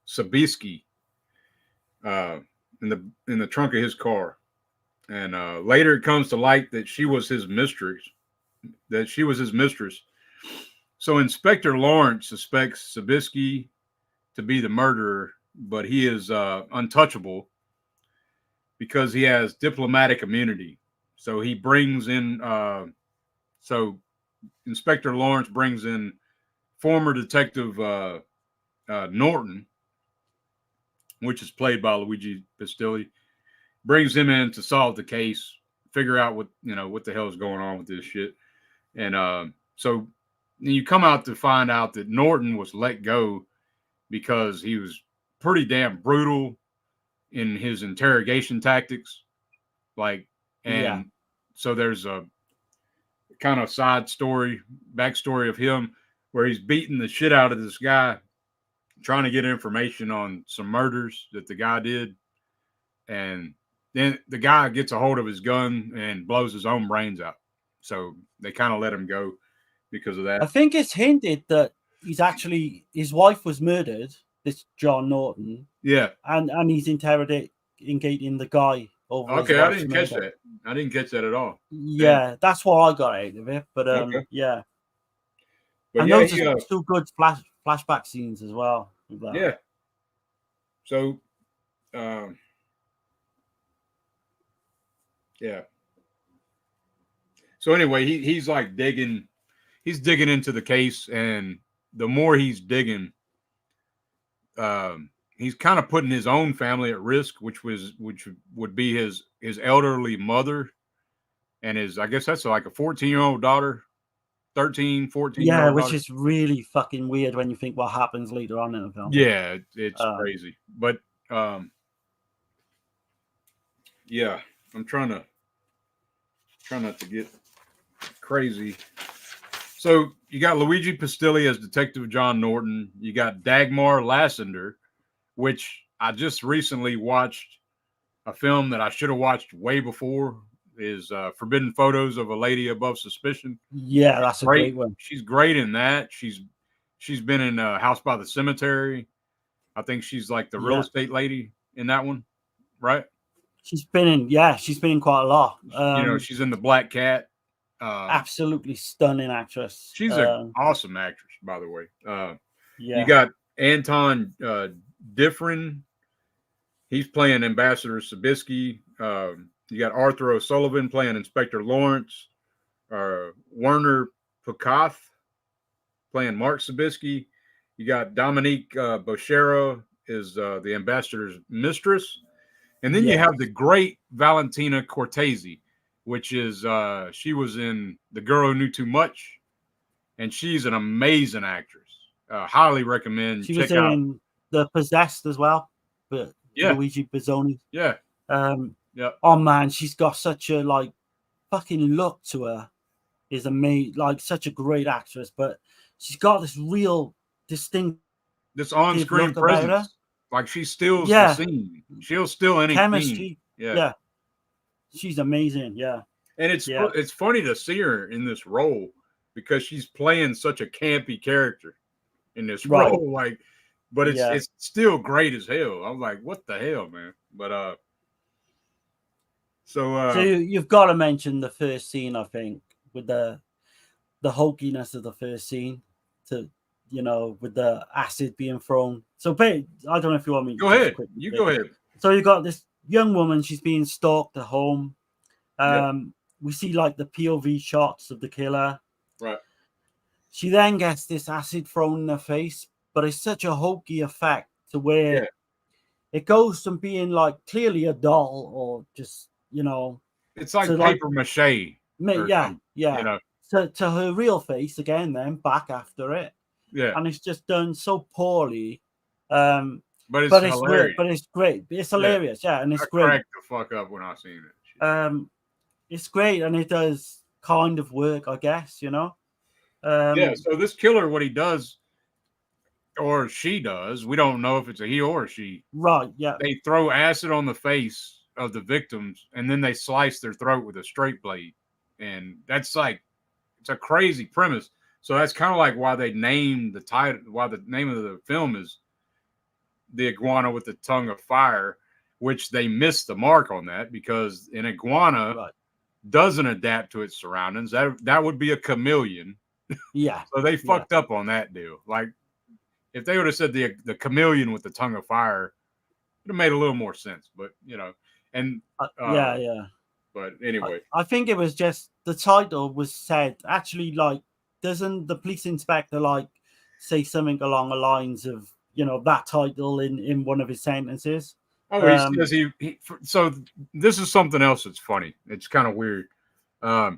Sobieski, in the trunk of his car, and later it comes to light that she was his mistress. So Inspector Lawrence suspects Sobieski to be the murderer, but he is untouchable because he has diplomatic immunity. So he brings in. So Inspector Lawrence brings in former Detective Norton, which is played by Luigi Pistilli, brings him in to solve the case, figure out what the hell is going on with this shit. And so you come out to find out that Norton was let go because he was pretty damn brutal in his interrogation tactics. So there's a kind of backstory of him where he's beating the shit out of this guy, trying to get information on some murders that the guy did. And then the guy gets a hold of his gun and blows his own brains out. So they kind of let him go because of that. I think it's hinted that his wife was murdered, this John Norton. Yeah. And he's interrogating the guy over Okay, I didn't catch that. I didn't catch that at all. Yeah, that's what I got out of it. But okay. Yeah. But and those are 2 good flashback scenes as well. Yeah. So yeah. So anyway, he's like digging into the case, and the more he's digging, he's kind of putting his own family at risk, which would be his elderly mother and I guess that's like a 14-year-old daughter, 13, 14-year-old which daughter. is really fucking weird when you think what happens later on in the film. Yeah, it's crazy. But yeah, I'm trying not to get crazy. So you got Luigi Pistilli as Detective John Norton. You got Dagmar Lassender, which I just recently watched a film that I should have watched way before, is Forbidden Photos of a Lady Above Suspicion. Yeah, that's a great one. She's great in that. She's been in House by the Cemetery. I think she's like the real estate lady in that one, right? She's been in quite a lot. She's in The Black Cat. Absolutely stunning actress. She's an awesome actress, by the way. You got Anton Diffrin. He's playing Ambassador Sobieski. You got Arthur O'Sullivan playing Inspector Lawrence. Werner Pukath playing Mark Sobieski. You got Dominique Bochera is the ambassador's mistress. And then you have the great Valentina Cortese, which is she was in The Girl Who Knew Too Much, and she's an amazing actress. Highly recommend. She was in The Possessed as well, but Luigi Pizzoni. Yeah. Oh man, she's got such a fucking look to her. Is amazing, such a great actress, but she's got this real distinct, this on-screen presence. Like she steals the scene. She'll steal any chemistry. Scene. Yeah, she's amazing. Yeah, and it's funny to see her in this role because she's playing such a campy character in this role. But it's still great as hell. I'm like, what the hell, man? But so you've got to mention the first scene, I think, with the hokiness of the first scene, with the acid being thrown. So I don't know if you want me to go ahead. You go ahead. So you got this young woman. She's being stalked at home. Yep. We see like the POV shots of the killer. Right. She then gets this acid thrown in her face, but it's such a hokey effect to where it goes from being like clearly a doll or just, you know, it's like to paper mache. Or yeah, something, yeah. You know. To her real face again, then back after it. Yeah. And it's just done so poorly. But it's But it's hilarious. but it's great. It's hilarious, yeah, and it's I great. cracked the fuck up when I seen it. It's great, and it does kind of work, I guess, you know. Yeah, so this killer, what he does, or she does, we don't know if it's a he or a she. Right, yeah. They throw acid on the face of the victims, and then they slice their throat with a straight blade. And that's like, it's a crazy premise. So that's kind of like why they named the title, why the name of the film is The Iguana with the Tongue of Fire, which they missed the mark on that because an iguana doesn't adapt to its surroundings. That would be a chameleon. Yeah. So they fucked up on that deal. Like, if they would have said the chameleon with the tongue of fire, it would have made a little more sense. But, you know, and yeah. But anyway, I think it was just the title was said. Actually, like, doesn't the police inspector like say something along the lines of, you know, that title in one of his sentences? Oh, he says he. So this is something else that's funny. It's kind of weird. So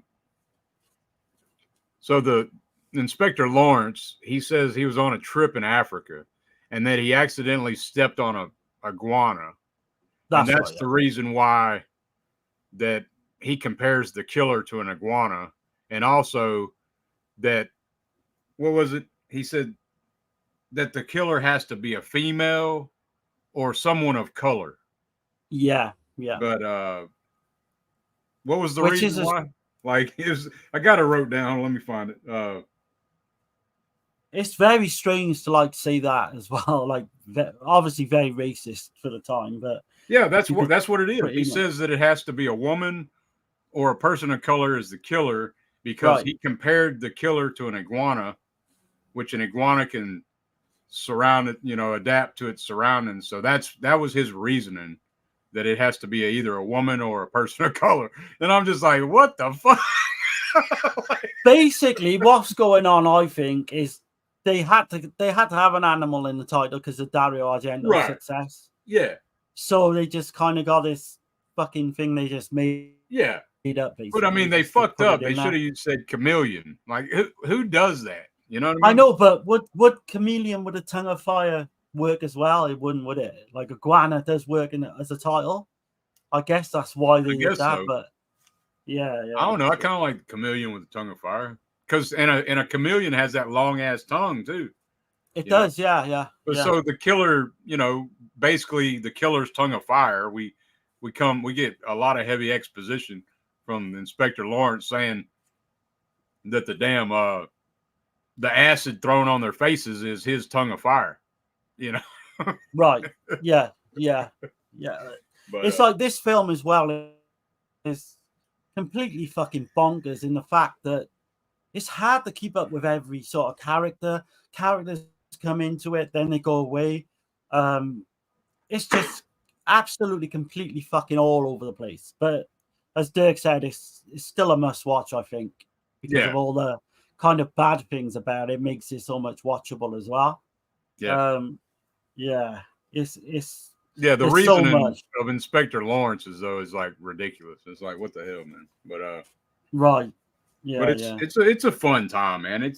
the Inspector Lawrence, he says he was on a trip in Africa, and that he accidentally stepped on a iguana, and that's the reason why that he compares the killer to an iguana, and also that what was it? He said that the killer has to be a female or someone of color. Yeah. But what was the reason why? Like, I got it wrote down. Let me find it. It's very strange to like say that as well. Like, obviously very racist for the time, but yeah, that's what it is. He says that it has to be a woman or a person of color as the killer because he compared the killer to an iguana, which an iguana can surround it, you know, adapt to its surroundings. So that was his reasoning, that it has to be either a woman or a person of color. And I'm just like, what the fuck? Basically, what's going on, I think, is they had to have an animal in the title because of Dario Argento's success. Yeah. So they just kind of got this fucking thing they just made up. Basically. But I mean, they fucked up. They should have said chameleon. Like, who does that? You know what I mean? I know, but would chameleon with a tongue of fire work as well? It wouldn't, would it? Like, iguana does work as a title. I guess that's why they did that. So. But yeah, I don't know. I kind of like the chameleon with the tongue of fire because and a chameleon has that long ass tongue too. It does, yeah. But so the killer, you know, basically the killer's tongue of fire. We get a lot of heavy exposition from Inspector Lawrence saying that the damn the acid thrown on their faces is his tongue of fire. You know. Right. Yeah. But, it's like this film as well is completely fucking bonkers in the fact that it's hard to keep up with every sort of character. Characters come into it, then they go away. It's just absolutely completely fucking all over the place. But as Dirk said, it's still a must watch, I think, because of all the kind of bad things about it. Makes it so much watchable as well. It's the reasoning of Inspector Lawrence is like ridiculous. It's like, what the hell, man? But but it's a fun time, man.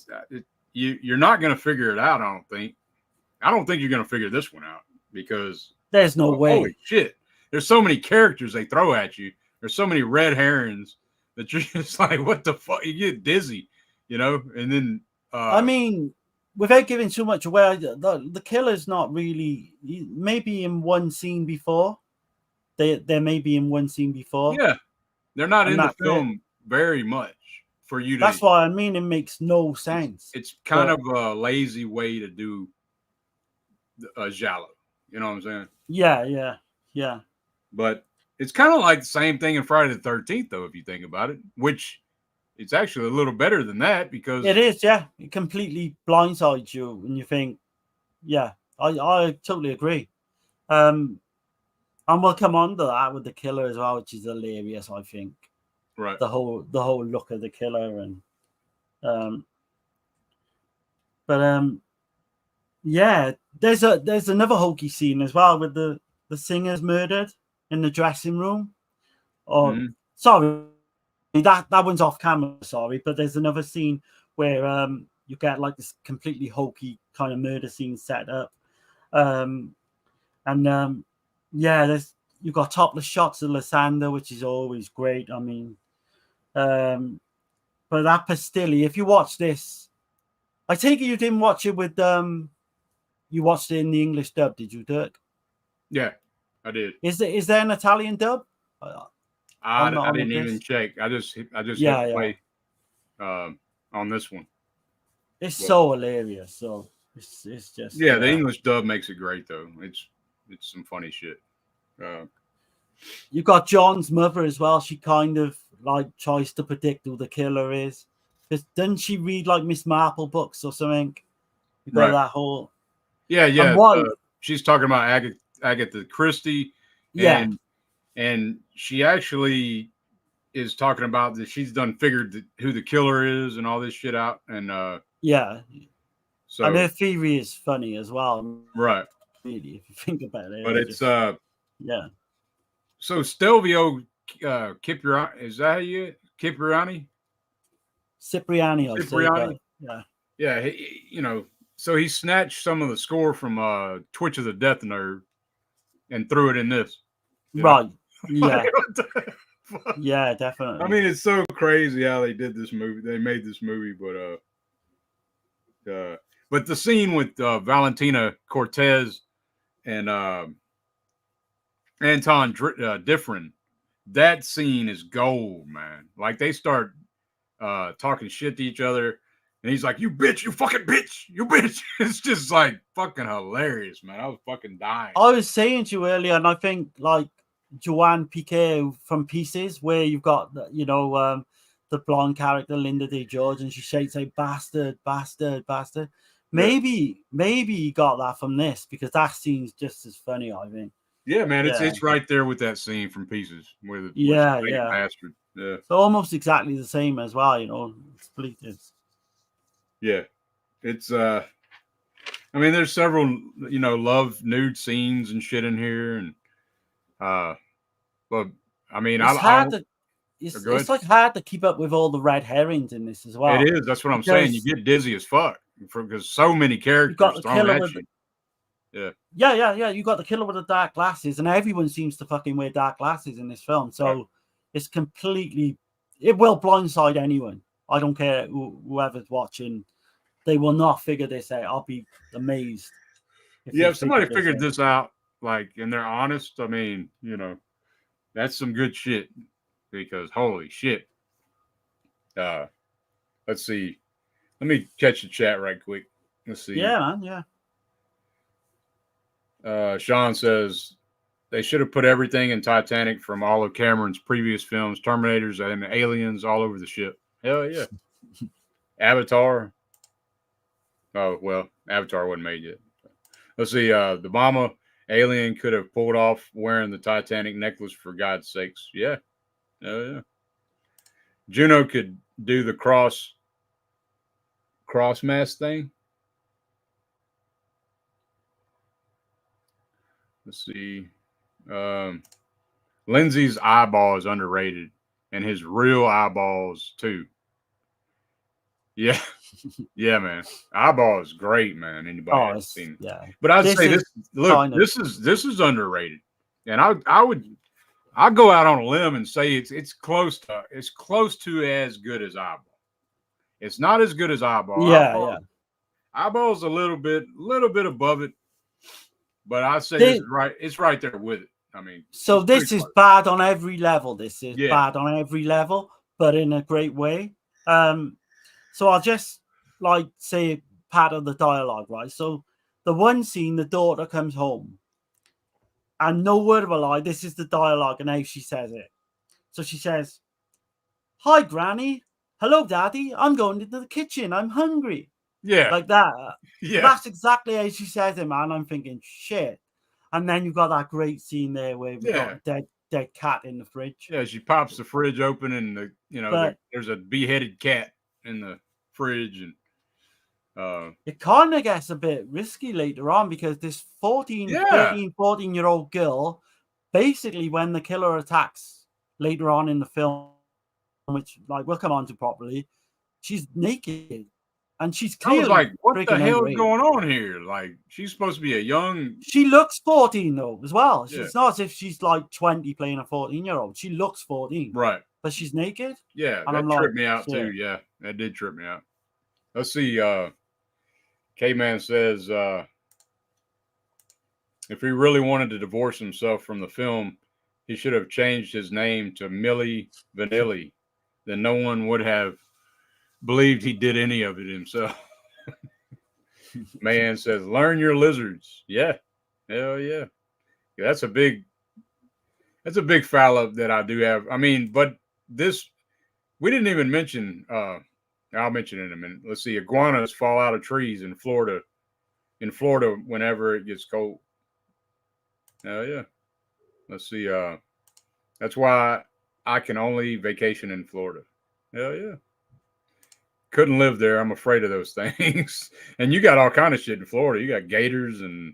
You're not gonna figure it out. I don't think you're gonna figure this one out because there's no way. Holy shit! There's so many characters they throw at you. There's so many red herrings that you're just like, what the fuck? You get dizzy, you know. And then I mean, without giving too much away, the killer's not really. Maybe in one scene before, they may be in one scene before. Yeah, they're not in the film very much for you to. That's why I mean it makes no sense. It's kind of a lazy way to do a giallo. You know what I'm saying? Yeah. But it's kind of like the same thing in Friday the 13th, though, if you think about it. Which it's actually a little better than that because it is. Yeah, it completely blindsides you, and you think, yeah, I totally agree. And we'll come on to that with the killer as well, which is hilarious, I think. Right. The whole look of the killer and yeah, there's another hokey scene as well with the singers murdered in the dressing room. Or sorry, that one's off camera, sorry, but there's another scene where you get like this completely hokey kind of murder scene set up. Yeah, you've got topless shots of Lysander, which is always great. I mean, but that Pastilli, if you watch this, I take it you didn't watch it with you watched it in the English dub, did you, Dirk? Yeah, I did. Is there an Italian dub? I didn't even check. I just hit play on this one. It's so hilarious. So it's just the English dub makes it great though. It's some funny shit. You've got John's mother as well. She kind of like tries to predict who the killer is. Because doesn't she read like Miss Marple books or something? You got that whole she's talking about Agatha Christie. Yeah. And she actually is talking about that she's done figured who the killer is and all this shit out. And so and her theory is funny as well. Right. Really, if you think about it. But it's yeah. So Stelvio Cipriani, is that you? Cipriani? Cipriani. Yeah. Yeah, he, so he snatched some of the score from Twitch of the Death Nerve and threw it in this. Right. Yeah. Yeah, definitely. I mean, it's so crazy how they did this movie. They made this movie, but the scene with Valentina Cortez and Anton Diffrin, that scene is gold, man. Like they start talking shit to each other, and he's like, "You bitch, you fucking bitch, you bitch." It's just like fucking hilarious, man. I was fucking dying. I was saying to you earlier, and I think like Joanne Piquet from Pieces, where you've got the blonde character Linda D. George, and she shakes a bastard, bastard, bastard. Maybe you got that from this because that scene's just as funny, I think. Yeah, man, it's right there with that scene from Pieces with bastard. Yeah, so almost exactly the same as well, it's yeah, it's I mean, there's several love nude scenes and shit in here, and but I mean, it's like hard to keep up with all the red herrings in this as well. It is. That's what I'm saying. You get dizzy as fuck because so many characters thrown at you. Yeah. You got the killer with the dark glasses, and everyone seems to fucking wear dark glasses in this film. So it's completely, it will blindside anyone. I don't care whoever's watching. They will not figure this out. I'll be amazed. If somebody figured this out, like, and they're honest, I mean, that's some good shit because holy shit. Let's see. Let me catch the chat right quick. Let's see. Yeah, man. Yeah. Sean says they should have put everything in Titanic from all of Cameron's previous films, Terminators and Aliens all over the ship. Hell yeah. Avatar. Oh, well, Avatar wasn't made yet. Let's see. The mama alien could have pulled off wearing the Titanic necklace for God's sakes. Yeah. Oh, yeah. Juno could do the cross mask thing. Let's see. Lindsay's eyeball is underrated, and his real eyeballs too. Yeah, yeah, man. Eyeball is great, man. Anybody has seen it? Yeah, but I'd say this. Look, this is underrated, and I'd go out on a limb and say it's close to as good as Eyeball. It's not as good as Eyeball. Yeah. Eyeball's a little bit above it, but I'd say it's right there with it. I mean, so this is bad on every level. This is bad on every level, but in a great way. So I'll just say part of the dialogue, right? So the one scene, the daughter comes home, and no word of a lie, this is the dialogue and how she says it. So she says, "Hi, Granny. Hello, Daddy. I'm going into the kitchen. I'm hungry." Yeah. Like that. Yeah. That's exactly how she says it, man. I'm thinking, shit. And then you've got that great scene there where we've Yeah. got a dead cat in the fridge. Yeah, she pops the fridge open and there's a beheaded cat in the fridge and it kind of gets a bit risky later on because this 14-year-old girl, basically when the killer attacks later on in the film, which like we'll come on to properly, she's naked and she's clearly I was like, what the hell underage. is going on here? Like, she's supposed to be a young. She looks 14 though as well. Yeah. It's not as if she's like 20 playing a 14-year-old. She looks 14, right? But she's naked. Yeah, and that I'm tripped like, me out shit. too. Yeah, that did trip me out. Let's see. K-Man says if he really wanted to divorce himself from the film, he should have changed his name to Milli Vanilli. Then no one would have believed he did any of it himself. Man says, learn your lizards. Yeah. Hell yeah. That's a big foul up that I do have. I mean, but this, we didn't even mention, I'll mention it in a minute. Let's see. Iguanas fall out of trees in Florida whenever it gets cold. Hell yeah. Let's see. That's why I can only vacation in Florida. Hell yeah. Couldn't live there. I'm afraid of those things. And you got all kind of shit in Florida. You got gators and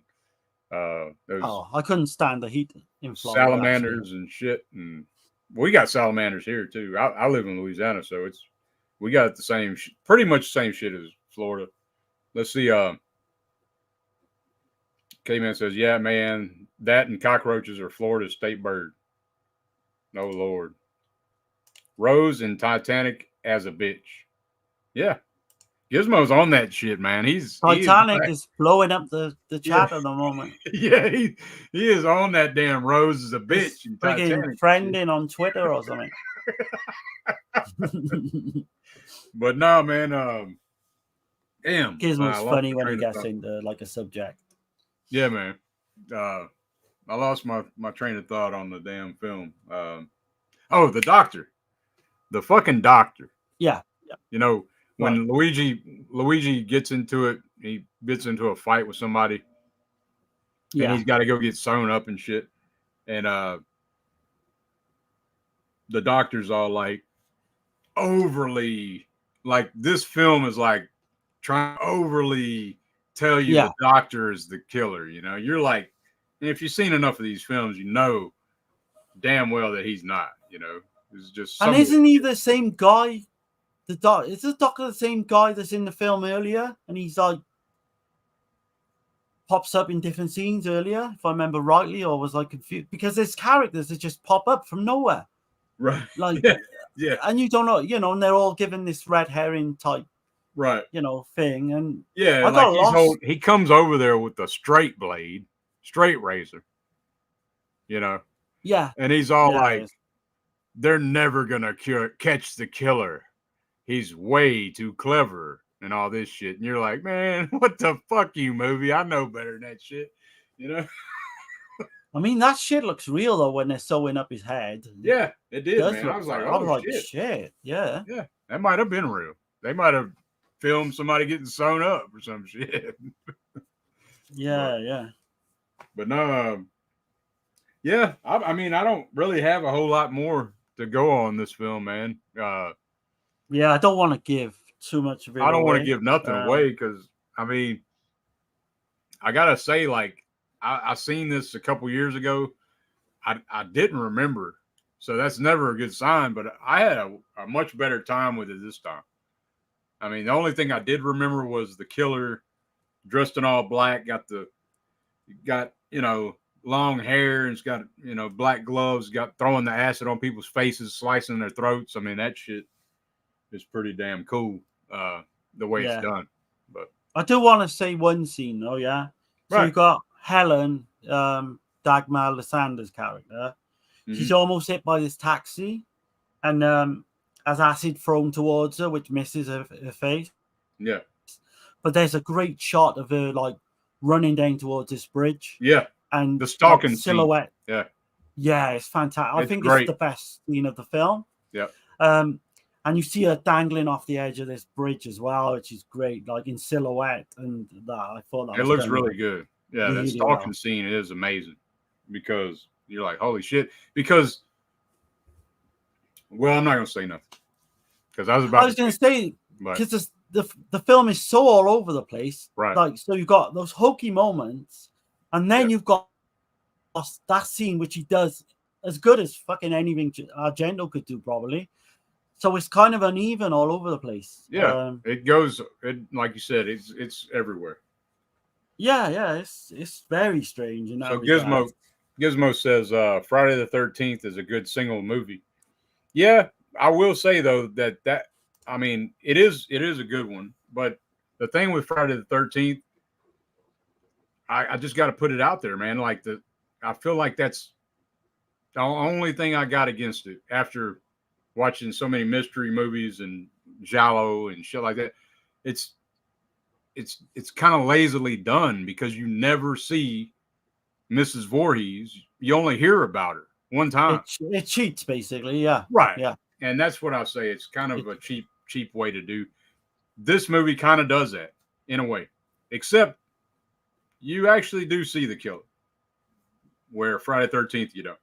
those I couldn't stand the heat in Florida. Salamanders and shit. And we got salamanders here too. I live in Louisiana, so we got the same, pretty much the same shit as Florida. Let's see. K-Man says, yeah, man, that and cockroaches are Florida's state bird. Oh, Lord. Rose and Titanic as a bitch. Yeah. Gizmo's on that shit, man. Titanic is blowing up the chat at the moment. Yeah, he is on that damn Rose is a bitch. He's freaking friending on Twitter or something. But no, man, damn. Gizmo's funny when he gets into like a subject. Yeah, man. I lost my train of thought on the damn film. The doctor. The fucking doctor. Yeah. You know, when Luigi gets into it, he gets into a fight with somebody. Yeah. And he's got to go get sewn up and shit. And the doctor's all like overly, like this film is like trying to overly tell you the doctor is the killer. You know, you're like, if you've seen enough of these films, you know damn well that he's not. You know, it's just. And isn't he the same guy? Is the doctor the same guy that's in the film earlier? And he's like pops up in different scenes earlier, if I remember rightly, or was I confused? Because there's characters that just pop up from nowhere. Right. Like, yeah. And you don't know, and they're all given this red herring type, right, thing. And yeah, like he comes over there with a straight razor, Yeah. And he's all like, they're never gonna catch the killer. He's way too clever and all this shit. And you're like, man, what the fuck, you movie? I know better than that shit, I mean, that shit looks real though when they're sewing up his head. Yeah, it did, man. I was like, shit. Yeah. Yeah, that might have been real. They might have filmed somebody getting sewn up or some shit. Yeah. But no, yeah, I mean, I don't really have a whole lot more to go on this film, man. Yeah, I don't want to give too much of it. I don't want to give nothing away because, I mean, I gotta say, like, I seen this a couple years ago. I didn't remember, so that's never a good sign. But I had a much better time with it this time. I mean, the only thing I did remember was the killer dressed in all black, got long hair, and it's got black gloves, got throwing the acid on people's faces, slicing their throats. I mean, that shit is pretty damn cool. The way it's done. But I do want to say one scene though, yeah. So you got Helen, Dagmar Lysander's character. Mm-hmm. She's almost hit by this taxi and has acid thrown towards her, which misses her face. Yeah. But there's a great shot of her like running down towards this bridge. Yeah. And the stalking silhouette. Scene. Yeah. Yeah, it's fantastic. I think great. It's the best scene of the film. Yeah. And you see her dangling off the edge of this bridge as well, which is great, like in silhouette. And that I thought that it looks really good. Yeah, that really stalking well. scene is amazing because you're like, holy shit. Because, well, I'm not gonna say nothing because I was I about to was going say, to say but because the film is so all over the place. right, Like, so you've got those hokey moments, and yeah, then you've got that scene which he does as good as fucking anything Argento could do, probably. So it's kind of uneven all over the place. yeah, it goes, like you said, it's everywhere. Yeah, it's very strange in So that regard. Gizmo says Friday the 13th is a good single movie. Yeah, I will say though that I mean it is a good one, but the thing with Friday the 13th, I just got to put it out there, man. Like I feel like that's the only thing I got against it after watching so many mystery movies and Giallo and shit like that. It's it's kind of lazily done because you never see Mrs. Voorhees. You only hear about her one time. It cheats basically. Yeah, Right. yeah. And that's what I say. It's kind It, of a cheap way to do. This movie kind of does that in a way, except you actually do see the killer, where Friday 13th you don't.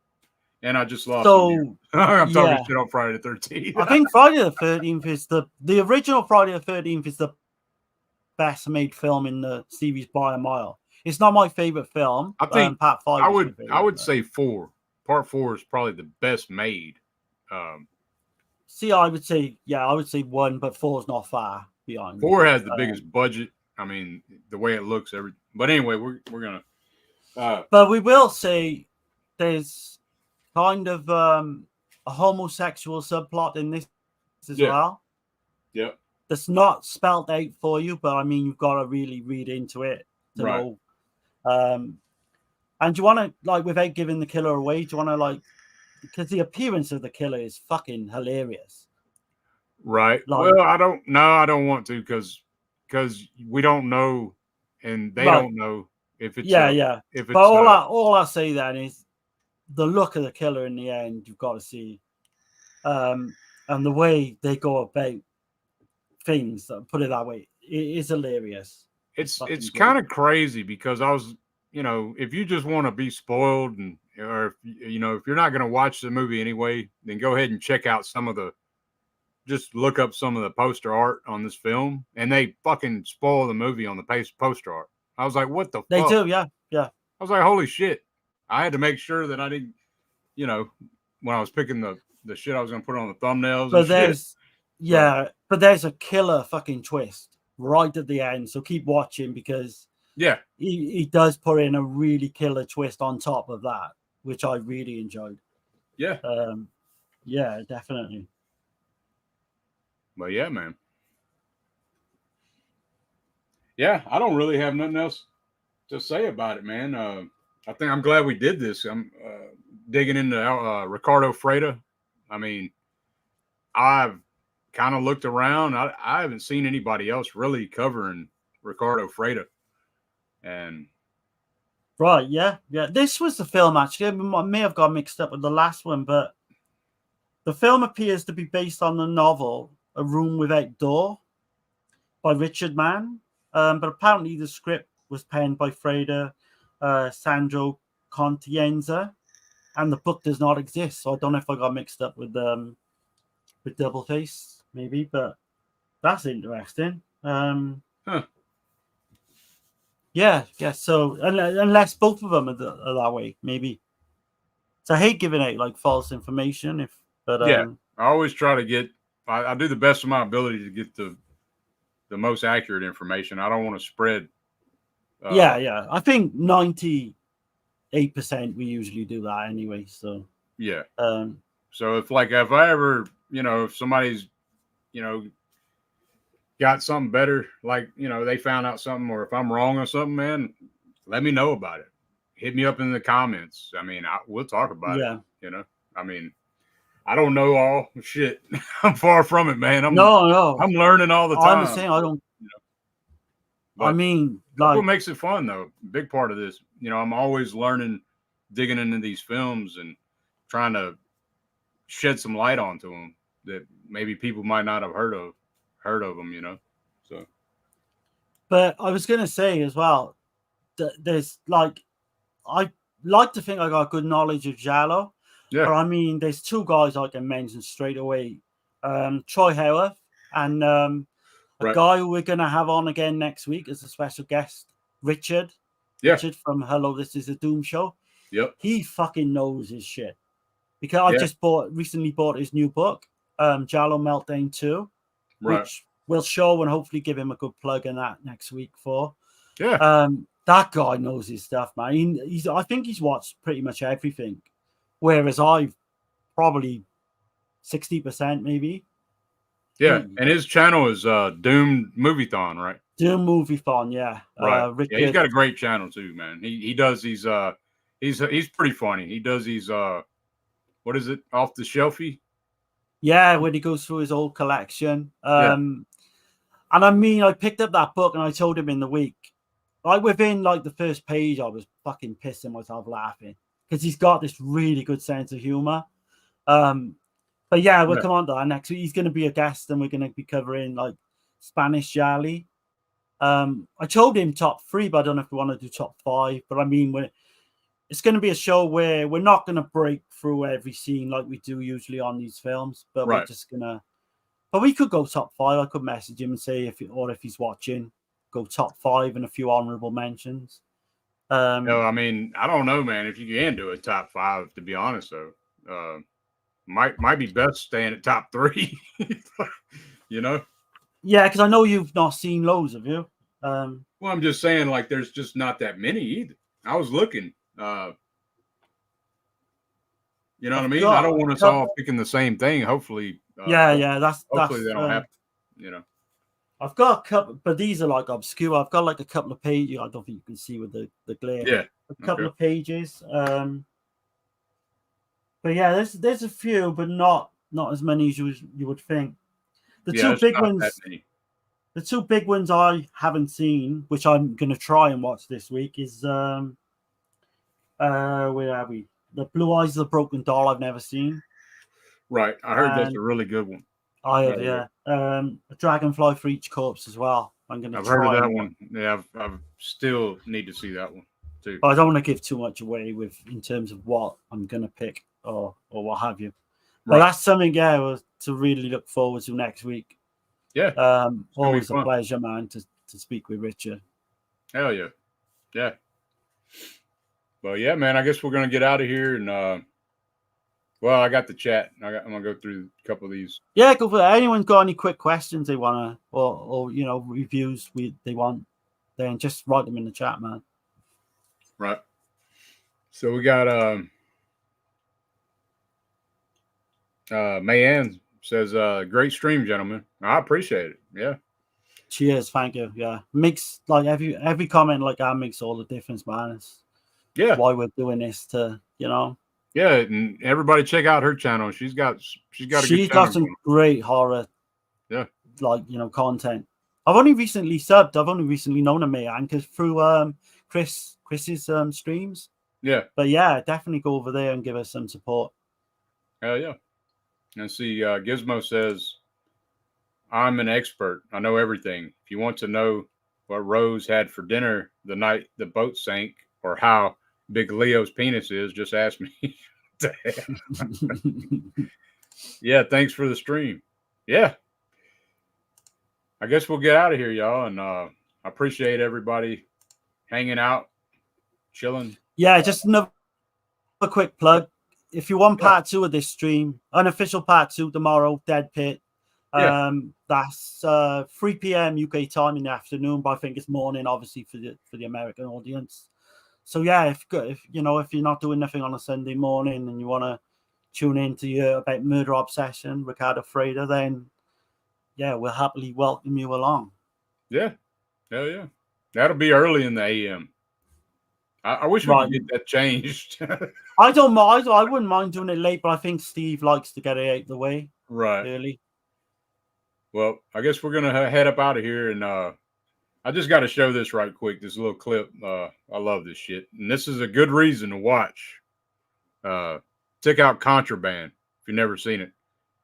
And I just lost some here. so I'm talking yeah, shit on Friday the 13th. I think Friday the 13th is the original Friday the 13th is the best made film in the series by a mile. It's not my favorite film. I think Part 5 I is my would I favorite. would say four. Part four is probably the best made. Um, See, I would say, yeah, I would say 1, but 4 is not far behind. Four has the biggest budget. I mean, the way it looks, but anyway, we're gonna. But we will say there's kind of a homosexual subplot in this as well. Yeah. That's not spelled out for you, but I mean, you've got to really read into it to know. And do you want to, like, without giving the killer away, do you want to, like, because the appearance of the killer is fucking hilarious. Right. Like, well, I don't want to because we don't know, and they don't know if it's yeah. if But it's all I say then is the look of the killer in the end. You've got to see, and the way they go about things. Put it that way, it is hilarious. it's kind of crazy because I was, if you just want to be spoiled or if you're not going to watch the movie anyway, then go ahead and check out just look up some of the poster art on this film, and they fucking spoil the movie on the poster art. I was like, what the They fuck? do, yeah. I was like, holy shit. I had to make sure that I didn't, when I was picking the shit I was going to put on the thumbnails But and there's, shit. But there's a killer fucking twist right at the end. So keep watching because he does put in a really killer twist on top of that, which I really enjoyed. Yeah. Yeah, definitely. But yeah, man. Yeah, I don't really have nothing else to say about it, man. I think I'm glad we did this. I'm digging into Ricardo Freda. I mean, I've kind of looked around. I haven't seen anybody else really covering Ricardo Freda. And right, yeah. This was the film actually. I may have got mixed up with the last one, but the film appears to be based on the novel A Room Without Door by Richard Mann. But apparently the script was penned by Freda, Sandro Contienza, and the book does not exist. So I don't know if I got mixed up with Double Face, maybe, but that's interesting. Yeah. So unless both of them are that way, maybe. So I hate giving out like false information. I always try to get. I do the best of my ability to get the most accurate information. I don't want to spread. Yeah. I think 98% we usually do that anyway. So yeah. So if I ever, if somebody's, got something better, like, they found out something, or if I'm wrong on something, man, let me know about it. Hit me up in the comments. I mean, we'll talk about it. I mean, I don't know all shit. I'm far from it, man. No. I'm learning all the time. I'm the same. I don't. But I mean, that's what makes it fun, though. Big part of this, I'm always learning, digging into these films and trying to shed some light onto them that maybe people might not have heard of them, So. But I was going to say as well, there's like, I like to think I got good knowledge of Giallo. Yeah. But I mean, there's two guys I can mention straight away. Troy Howarth and a guy who we're going to have on again next week as a special guest, Richard. Yeah. Richard from Hello, This is a Doom Show. Yep. He fucking knows his shit. Because I just recently bought his new book, Giallo Meltdown 2, which we'll show and hopefully give him a good plug in that next week for. Yeah. That guy knows his stuff, man. I think he's watched pretty much everything. Whereas I've probably 60% maybe. Yeah, and his channel is Doom Moviethon, right? Doom Moviethon, yeah. Right. Yeah, he's got a great channel too, man. He does these he's pretty funny. He does these what is it, off the shelfie? Yeah, when he goes through his old collection. And I mean, I picked up that book and I told him in the week, like within like the first page, I was fucking pissing myself laughing. Because he's got this really good sense of humor. But yeah, we'll come on to that next week. He's going to be a guest and we're going to be covering like Spanish Gialli. I told him top 3, but I don't know if we want to do top 5. But I mean, it's going to be a show where we're not going to break through every scene like we do usually on these films. But we're just going to... But we could go top 5. I could message him and say, if he's watching, go top 5 and a few honorable mentions. No, I mean, I don't know, man. If you can do a top 5, to be honest, though, might be best staying at top 3. You know? Yeah, because I know you've not seen loads of you. Well, I'm just saying, like, there's just not that many either. I was looking. You know what I mean? I don't want us all picking the same thing. Hopefully, hopefully they don't have to, you know. I've got a couple, but these are like obscure. I've got like a couple of pages. I don't think you can see with the glare. Yeah, a couple of pages. But yeah, there's a few, but not as many as you would think. The two big ones I haven't seen, which I'm going to try and watch this week, is where are we? The Blue Eyes of the Broken Doll. I've never seen. Right, I heard that's a really good one. I have, a Dragonfly for Each Corpse as well. I've heard of that one. Yeah, I still need to see that one too. But I don't want to give too much away in terms of what I'm going to pick or what have you. But that's something, to really look forward to next week. Yeah. Always a pleasure, man, to speak with Richard. Hell yeah. Yeah. Well, yeah, man, I guess we're going to get out of here and well, I got the chat. I'm gonna go through a couple of these. Yeah, go for it. Anyone got any quick questions they wanna, or you know, reviews they want, then just write them in the chat, man. Right. So we got Mayanne says, "Great stream, gentlemen. I appreciate it. Yeah. Cheers, thank you. Yeah, makes like every comment like that makes all the difference, man. It's why we're doing this to, you know." Yeah, and everybody check out her channel. She's got some great horror, like, you know, content. I've only recently subbed. I've only recently known of Mayanne because through Chris's streams. Yeah, but yeah, definitely go over there and give us some support. Hell yeah! And see, Gizmo says, "I'm an expert. I know everything. If you want to know what Rose had for dinner the night the boat sank, or how big Leo's penis is, just ask me." Yeah, thanks for the stream. Yeah, I guess we'll get out of here, y'all, and I appreciate everybody hanging out, chilling. Yeah, just another quick plug. If you want part 2 of this stream, unofficial part 2 tomorrow, Dead Pit. That's 3 p.m. UK time in the afternoon, but I think it's morning, obviously, for the American audience. So yeah, if you know, if you're not doing nothing on a Sunday morning and you want to tune in to hear about Murder Obsession, Ricardo Freda, then yeah, we'll happily welcome you along. Yeah, hell yeah, that'll be early in the AM. I wish we could get that changed. I don't mind. I wouldn't mind doing it late, but I think Steve likes to get it out of the way early. Well, I guess we're gonna head up out of here, and I just got to show this right quick. This little clip. I love this shit, and this is a good reason to watch. Check out Contraband if you've never seen it,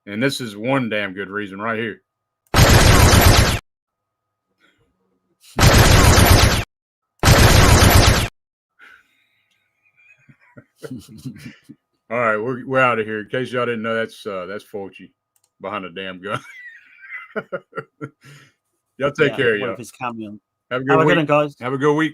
and this is one damn good reason right here. All right, we're out of here. In case y'all didn't know, that's Fulci behind the damn gun. Y'all take care, One y'all. of his cameo. Have a good one, week, guys. Have a good week.